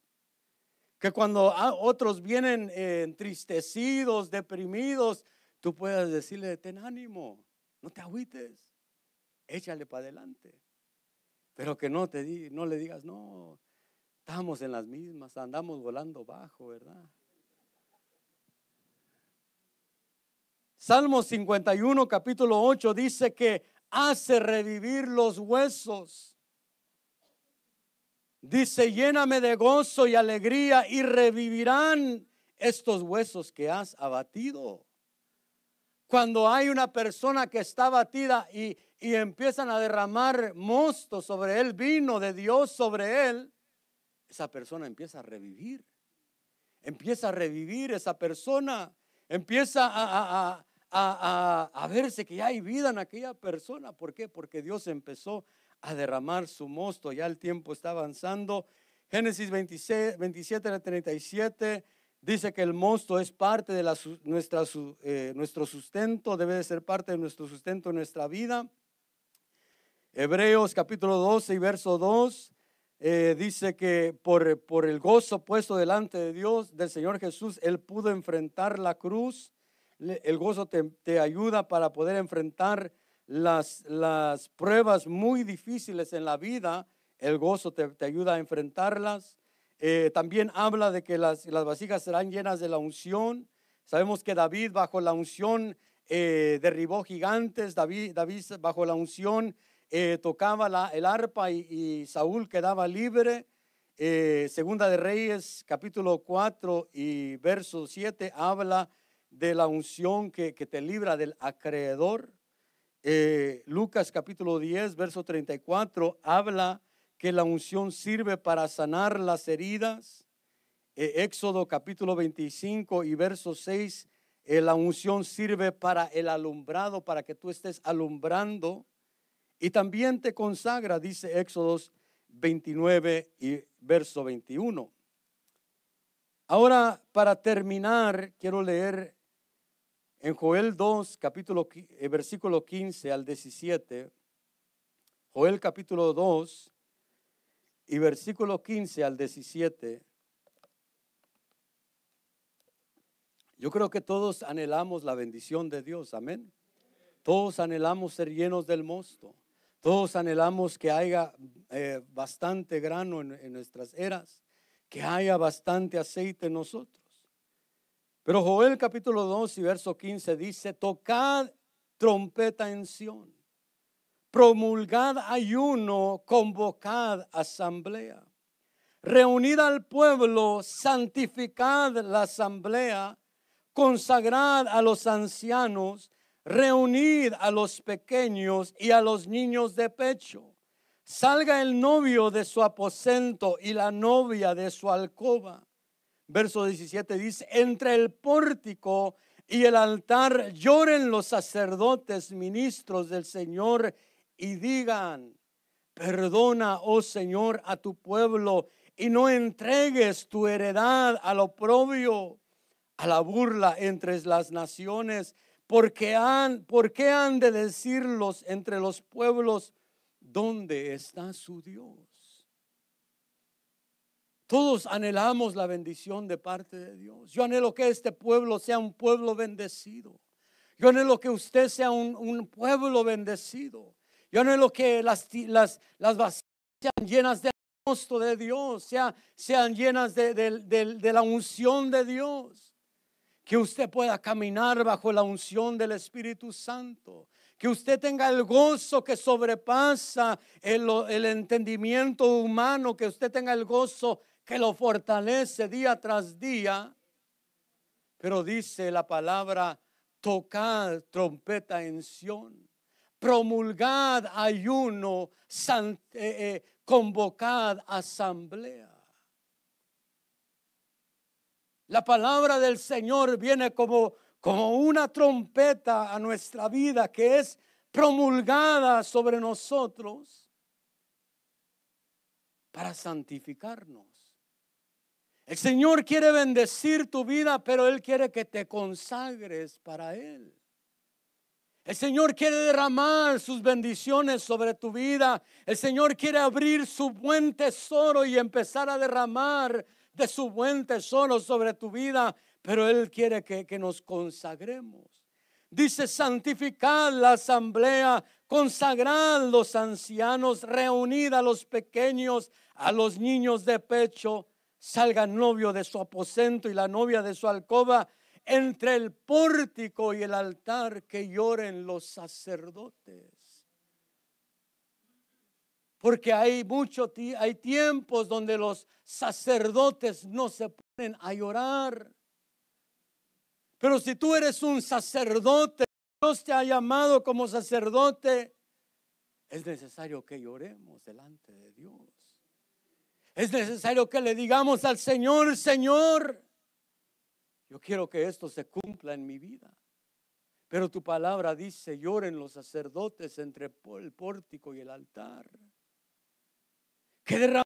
Que cuando otros vienen entristecidos, deprimidos, tú puedas decirle, ten ánimo, no te agüites, échale para adelante. Pero que no le digas, no, estamos en las mismas, andamos volando bajo, ¿verdad? Salmo 51, capítulo 8 dice que hace revivir los huesos. Dice, lléname de gozo y alegría y revivirán estos huesos que has abatido. Cuando hay una persona que está abatida y empiezan a derramar mosto sobre él, vino de Dios sobre él, esa persona empieza a revivir. Empieza a revivir esa persona. Empieza a verse que ya hay vida en aquella persona. ¿Por qué? Porque Dios empezó a derramar su mosto. Ya el tiempo está avanzando. Génesis 27:37 dice que el mosto es parte de nuestro sustento, debe de ser parte de nuestro sustento en nuestra vida. Hebreos capítulo 12 y verso 2 dice que por el gozo puesto delante de Dios, del Señor Jesús, Él pudo enfrentar la cruz. El gozo te ayuda para poder enfrentar las pruebas muy difíciles en la vida. El gozo te ayuda a enfrentarlas. También habla de que las vasijas serán llenas de la unción. Sabemos que David bajo la unción derribó gigantes. David bajo la unción tocaba el arpa y Saúl quedaba libre. Segunda de Reyes capítulo 4 y verso 7 habla de la unción que te libra del acreedor. Lucas capítulo 10 verso 34 habla que la unción sirve para sanar las heridas. Éxodo capítulo 25 y verso 6, la unción sirve para el alumbrado, para que tú estés alumbrando. Y también te consagra, dice Éxodos 29 y verso 21. Ahora, para terminar, quiero leer en Joel 2, versículo 15 al 17. Joel capítulo 2 y versículo 15 al 17. Yo creo que todos anhelamos la bendición de Dios, amén. Todos anhelamos ser llenos del mosto. Todos anhelamos que haya bastante grano en nuestras eras, que haya bastante aceite en nosotros. Pero Joel capítulo 2 y verso 15 dice, tocad trompeta en Sión, promulgad ayuno, convocad asamblea, reunid al pueblo, santificad la asamblea, consagrad a los ancianos, reunid a los pequeños y a los niños de pecho. Salga el novio de su aposento y la novia de su alcoba. Verso 17 dice, entre el pórtico y el altar lloren los sacerdotes ministros del Señor y digan, perdona, oh Señor, a tu pueblo y no entregues tu heredad al oprobio, a la burla entre las naciones. ¿Por qué han de decirlos entre los pueblos, ¿dónde está su Dios? Todos anhelamos la bendición de parte de Dios. Yo anhelo que este pueblo sea un pueblo bendecido. Yo anhelo que usted sea un pueblo bendecido. Yo anhelo que las vasijas sean llenas del mosto de Dios, sean llenas de la unción de Dios. Que usted pueda caminar bajo la unción del Espíritu Santo. Que usted tenga el gozo que sobrepasa el entendimiento humano. Que usted tenga el gozo que lo fortalece día tras día. Pero dice la palabra, tocad trompeta en Sión, promulgad ayuno, convocad asamblea. La palabra del Señor viene como una trompeta a nuestra vida que es promulgada sobre nosotros para santificarnos. El Señor quiere bendecir tu vida, pero Él quiere que te consagres para Él. El Señor quiere derramar sus bendiciones sobre tu vida. El Señor quiere abrir su buen tesoro y empezar a derramar de su buen tesoro sobre tu vida, pero Él quiere que nos consagremos. Dice, santificad la asamblea, Consagrad los ancianos, reunid a los pequeños, a los niños de pecho. Salga el novio de su aposento y la novia de su alcoba. Entre el pórtico y el altar, que lloren los sacerdotes. Porque hay tiempos donde los sacerdotes no se ponen a llorar. Pero si tú eres un sacerdote, Dios te ha llamado como sacerdote, es necesario que lloremos delante de Dios. Es necesario que le digamos al Señor: Señor, yo quiero que esto se cumpla en mi vida. Pero tu palabra dice: lloren los sacerdotes entre el pórtico y el altar. Que derramemos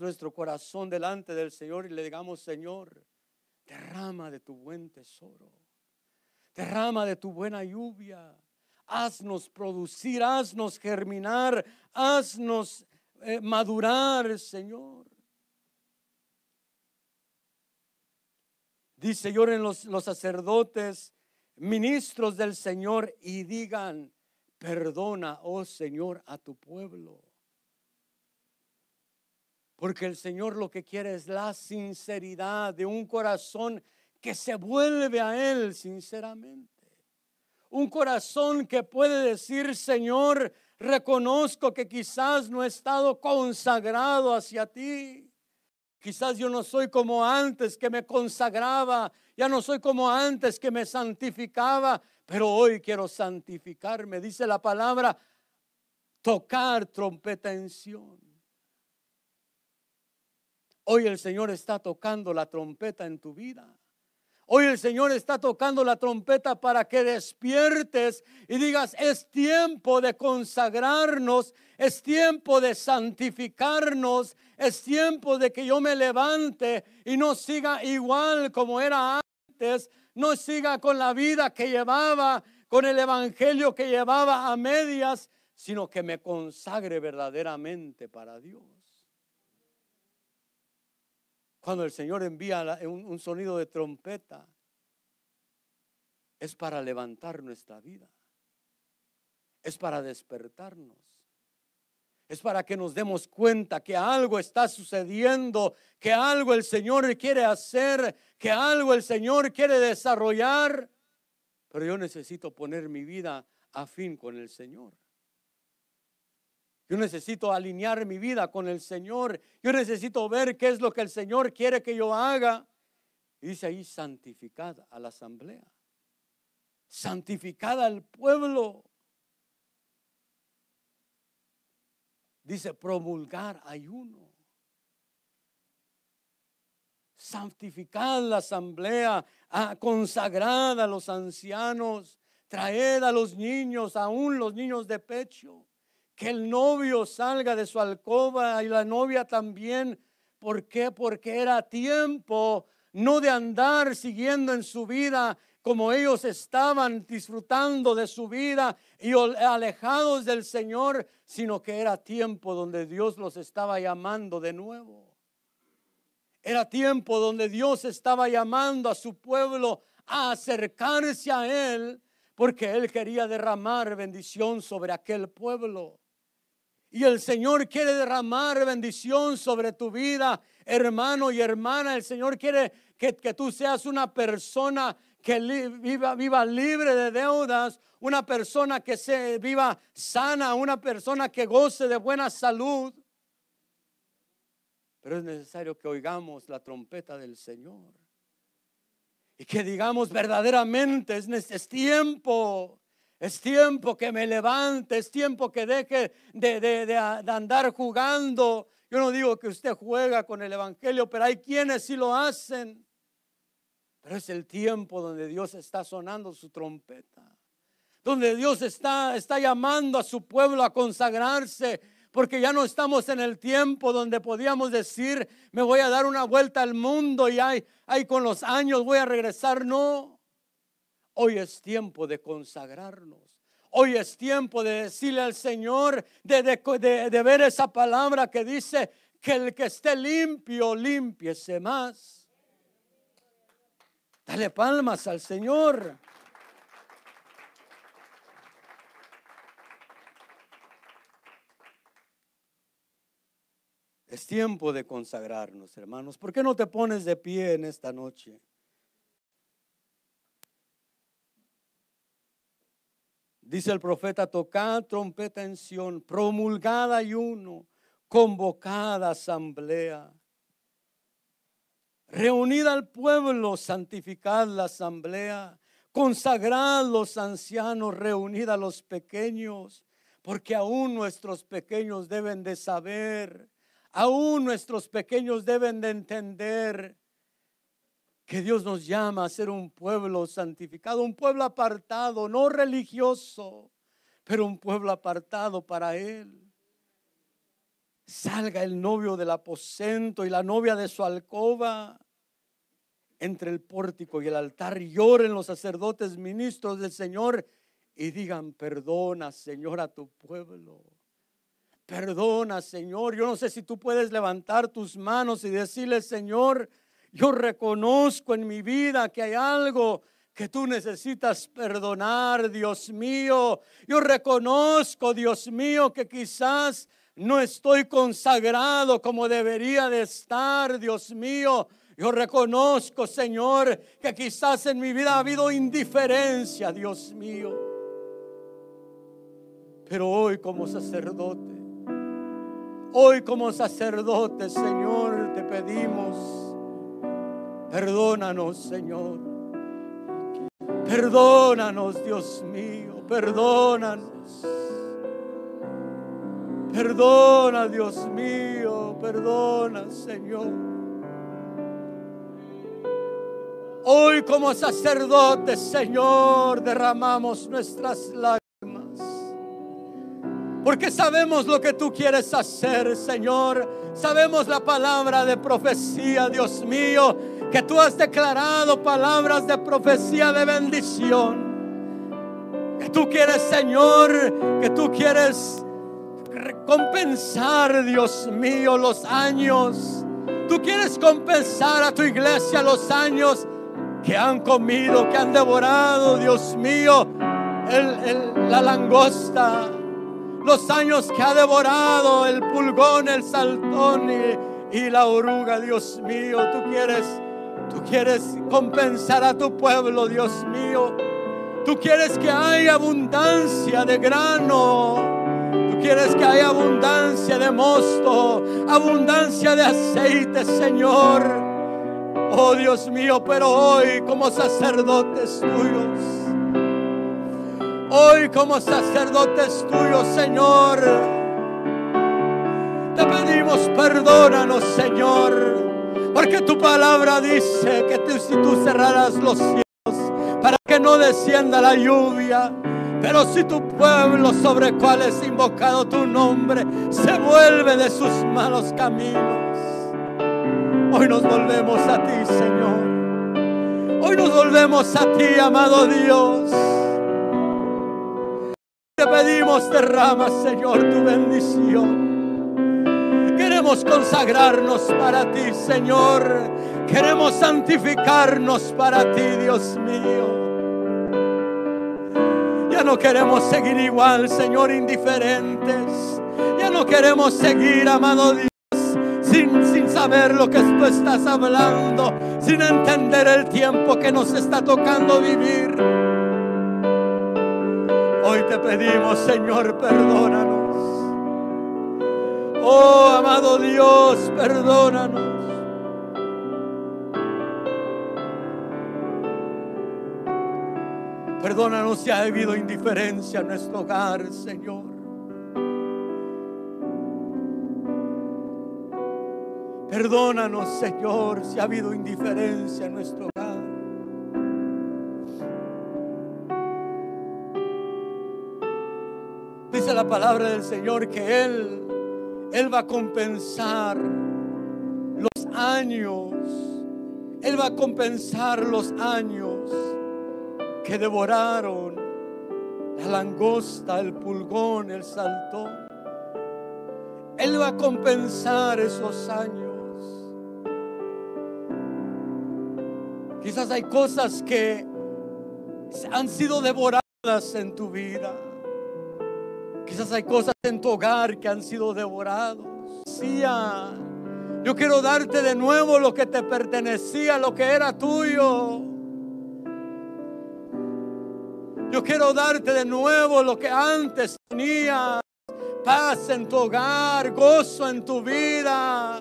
nuestro corazón delante del Señor y le digamos: Señor, derrama de tu buen tesoro, derrama de tu buena lluvia, haznos producir, haznos germinar, haznos madurar, Señor. Dice: lloren los sacerdotes, ministros del Señor, y digan: perdona, oh Señor, a tu pueblo. Porque el Señor lo que quiere es la sinceridad de un corazón que se vuelve a Él sinceramente. Un corazón que puede decir: Señor, reconozco que quizás no he estado consagrado hacia ti. Quizás yo no soy como antes que me consagraba. Ya no soy como antes que me santificaba. Pero hoy quiero santificarme. Dice la palabra: tocar trompeta en Sión. Hoy el Señor está tocando la trompeta en tu vida. Hoy el Señor está tocando la trompeta para que despiertes y digas: es tiempo de consagrarnos, es tiempo de santificarnos, es tiempo de que yo me levante y no siga igual como era antes, no siga con la vida que llevaba, con el evangelio que llevaba a medias, sino que me consagre verdaderamente para Dios. Cuando el Señor envía un sonido de trompeta, es para levantar nuestra vida, es para despertarnos, es para que nos demos cuenta que algo está sucediendo, que algo el Señor quiere hacer, que algo el Señor quiere desarrollar. Pero yo necesito poner mi vida a fin con el Señor. Yo necesito alinear mi vida con el Señor. Yo necesito ver qué es lo que el Señor quiere que yo haga. Y dice ahí: santificad a la asamblea, santificad al pueblo. Dice: promulgar ayuno. Santificad la asamblea, consagrad a los ancianos, traed a los niños, aún los niños de pecho. Que el novio salga de su alcoba y la novia también. ¿Por qué? Porque era tiempo no de andar siguiendo en su vida como ellos estaban disfrutando de su vida y alejados del Señor, sino que era tiempo donde Dios los estaba llamando de nuevo. Era tiempo donde Dios estaba llamando a su pueblo a acercarse a Él, porque Él quería derramar bendición sobre aquel pueblo. Y el Señor quiere derramar bendición sobre tu vida, hermano y hermana. El Señor quiere que tú seas una persona que viva libre de deudas, una persona que viva sana, una persona que goce de buena salud. Pero es necesario que oigamos la trompeta del Señor y que digamos verdaderamente: es tiempo. Es tiempo que me levante, es tiempo que deje de andar jugando. Yo no digo que usted juega con el evangelio, pero hay quienes sí lo hacen. Pero es el tiempo donde Dios está sonando su trompeta, donde Dios está llamando a su pueblo a consagrarse, porque ya no estamos en el tiempo donde podíamos decir: me voy a dar una vuelta al mundo y ahí con los años voy a regresar. No. Hoy es tiempo de consagrarnos. Hoy es tiempo de decirle al Señor, de ver esa palabra que dice que el que esté limpio, límpiese más. Dale palmas al Señor. Es tiempo de consagrarnos, hermanos. ¿Por qué no te pones de pie en esta noche? Dice el profeta: tocad trompeta en Sión, promulgad ayuno, convocad asamblea. Reunid al pueblo, santificad la asamblea. Consagrad los ancianos, reunid a los pequeños, porque aún nuestros pequeños deben de saber, aún nuestros pequeños deben de entender que Dios nos llama a ser un pueblo santificado, un pueblo apartado, no religioso, pero un pueblo apartado para Él. Salga el novio del aposento y la novia de su alcoba. Entre el pórtico y el altar lloren los sacerdotes ministros del Señor y digan: perdona, Señor, a tu pueblo. Perdona, Señor. Yo no sé si tú puedes levantar tus manos y decirle: Señor, yo reconozco en mi vida que hay algo que tú necesitas perdonar, Dios mío. Yo reconozco, Dios mío, que quizás no estoy consagrado como debería de estar, Dios mío. Yo reconozco, Señor, que quizás en mi vida ha habido indiferencia, Dios mío. Pero hoy como sacerdote, Señor, te pedimos: perdónanos, Señor. Perdónanos, Dios mío, perdónanos. Perdona, Dios mío, perdona, Señor. Hoy como sacerdotes, Señor, derramamos nuestras lágrimas, porque sabemos lo que tú quieres hacer, Señor. Sabemos la palabra de profecía, Dios mío, que tú has declarado palabras de profecía de bendición. Que tú quieres, Señor, que tú quieres compensar, Dios mío, los años. Tú quieres compensar a tu iglesia los años que han comido, que han devorado, Dios mío, la langosta, los años que ha devorado el pulgón, el saltón y la oruga, Dios mío. Tú quieres compensar a tu pueblo, Dios mío. Tú quieres que haya abundancia de grano. Tú quieres que haya abundancia de mosto, abundancia de aceite, Señor. Oh Dios mío, pero hoy como sacerdotes tuyos, Señor, te pedimos: perdónanos, Señor, porque tu palabra dice que si tú cerrarás los cielos para que no descienda la lluvia, pero si tu pueblo, sobre el cual es invocado tu nombre, se vuelve de sus malos caminos. Hoy nos volvemos a ti, Señor. Hoy nos volvemos a ti, amado Dios. Te pedimos: derrama, Señor, tu bendición. Queremos consagrarnos para ti, Señor. Queremos santificarnos para ti, Dios mío. Ya no queremos seguir igual, Señor, indiferentes. Ya no queremos seguir, amado Dios, sin saber lo que tú estás hablando, sin entender el tiempo que nos está tocando vivir. Hoy te pedimos, Señor, perdónanos. Oh, amado Dios, perdónanos. Perdónanos si ha habido indiferencia en nuestro hogar, Señor. Perdónanos, Señor, si ha habido indiferencia en nuestro hogar. Dice la palabra del Señor que Él va a compensar los años. Él va a compensar los años que devoraron la langosta, el pulgón, el saltón. Él va a compensar esos años. Quizás hay cosas que han sido devoradas en tu vida. Quizás hay cosas en tu hogar que han sido devorados. pertenecía. Yo quiero darte de nuevo lo que te pertenecía, lo que era tuyo. Yo quiero darte de nuevo lo que antes tenías. Paz en tu hogar, gozo en tu vida.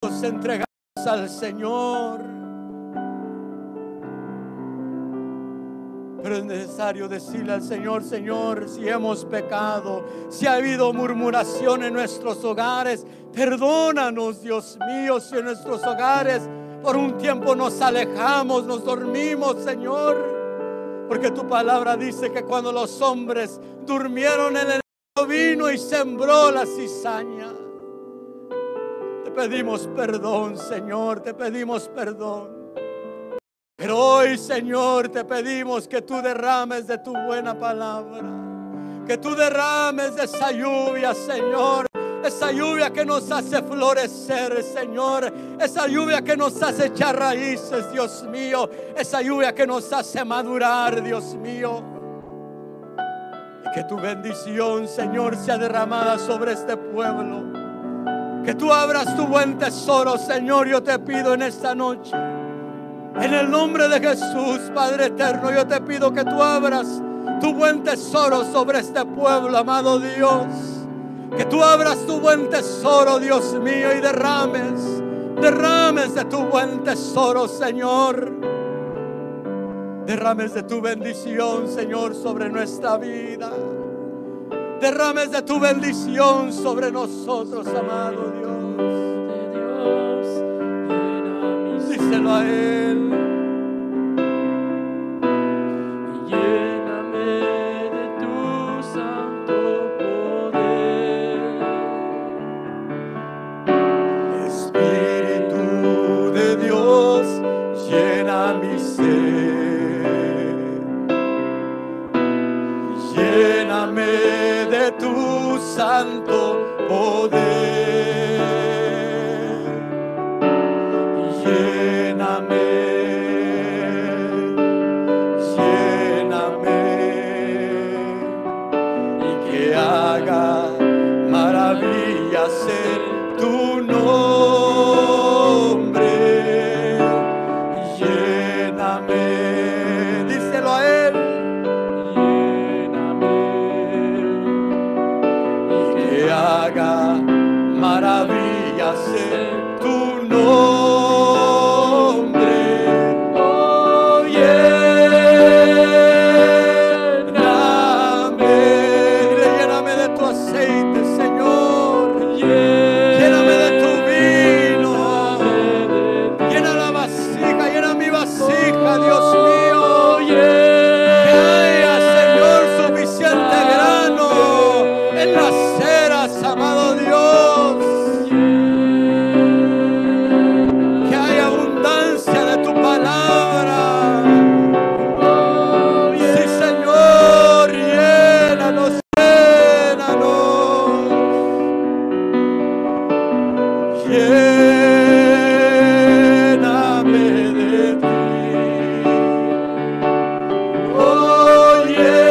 Nos entregamos al Señor. Pero es necesario decirle al Señor: Señor, si hemos pecado, si ha habido murmuración en nuestros hogares, perdónanos, Dios mío. Si en nuestros hogares por un tiempo nos alejamos, nos dormimos, Señor, porque tu palabra dice que cuando los hombres durmieron, el enemigo vino y sembró la cizaña. Te pedimos perdón, Señor, te pedimos perdón. Pero hoy, Señor, te pedimos que tú derrames de tu buena palabra, que tú derrames de esa lluvia, Señor, esa lluvia que nos hace florecer, Señor, esa lluvia que nos hace echar raíces, Dios mío, esa lluvia que nos hace madurar, Dios mío. Y que tu bendición, Señor, sea derramada sobre este pueblo, que tú abras tu buen tesoro, Señor. Yo te pido en esta noche, en el nombre de Jesús, Padre eterno, yo te pido que tú abras tu buen tesoro sobre este pueblo, amado Dios. Que tú abras tu buen tesoro, Dios mío, y derrames de tu buen tesoro, Señor. Derrames de tu bendición, Señor, sobre nuestra vida. Derrames de tu bendición sobre nosotros, amado Dios. Díselo a Él. Lléname de tu santo poder. Espíritu de Dios, llena mi ser. Lléname de tu santo poder. Lléname, lléname, y que haga maravillas en tu nombre. Lléname, díselo a Él. Lléname Y que haga maravillas en tu nombre. Oh, lléname. Dile: lléname de tu aceite, Señor. Lléname de tu vino. Llena la vasija, llena mi vasija, Dios mío. Que haya, Señor, suficiente grano en las ceras, amado Dios. Que haya abundancia de tu palabra. Sí, Señor, llénanos, llénanos. Lléname de ti. Oh, lléname.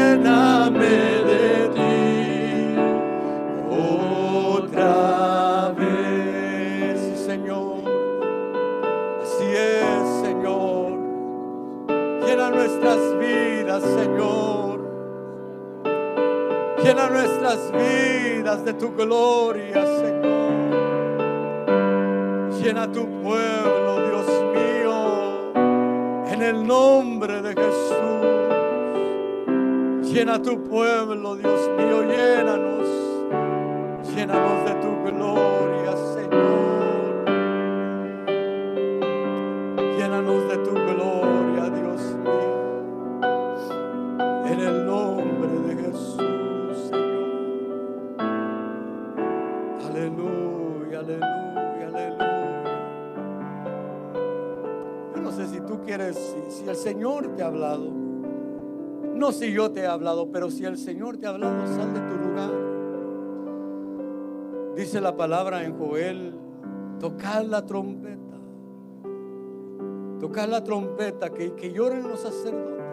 Lléname de ti otra vez, Señor. Así es, Señor. Llena nuestras vidas, Señor. Llena nuestras vidas de tu gloria, Señor. Llena tu pueblo, Dios mío, en el nombre de Jesús. Llena tu pueblo, Dios mío, llénanos. Llénanos de tu gloria, Señor. Llénanos de tu gloria, Dios mío. En el nombre de Jesús, Señor. Aleluya, aleluya, aleluya. Yo no sé si tú quieres, si el Señor te ha hablado. No si yo te he hablado, pero si el Señor te ha hablado, sal de tu lugar. Dice la palabra en Joel: tocad la trompeta. Tocar la trompeta, que lloren los sacerdotes.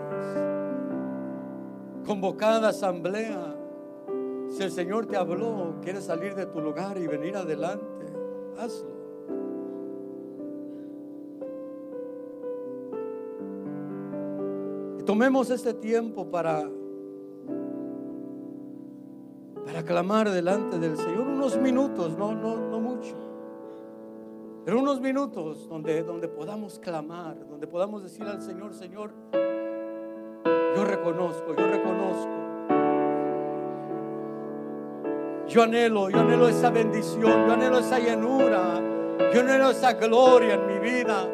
Convocada asamblea. Si el Señor te habló, quieres salir de tu lugar y venir adelante, hazlo. Y tomemos este tiempo para clamar delante del Señor. Unos minutos, no mucho, pero unos minutos donde podamos clamar, donde podamos decir al Señor: Señor, yo reconozco, yo anhelo esa bendición, yo anhelo esa llenura, yo anhelo esa gloria en mi vida.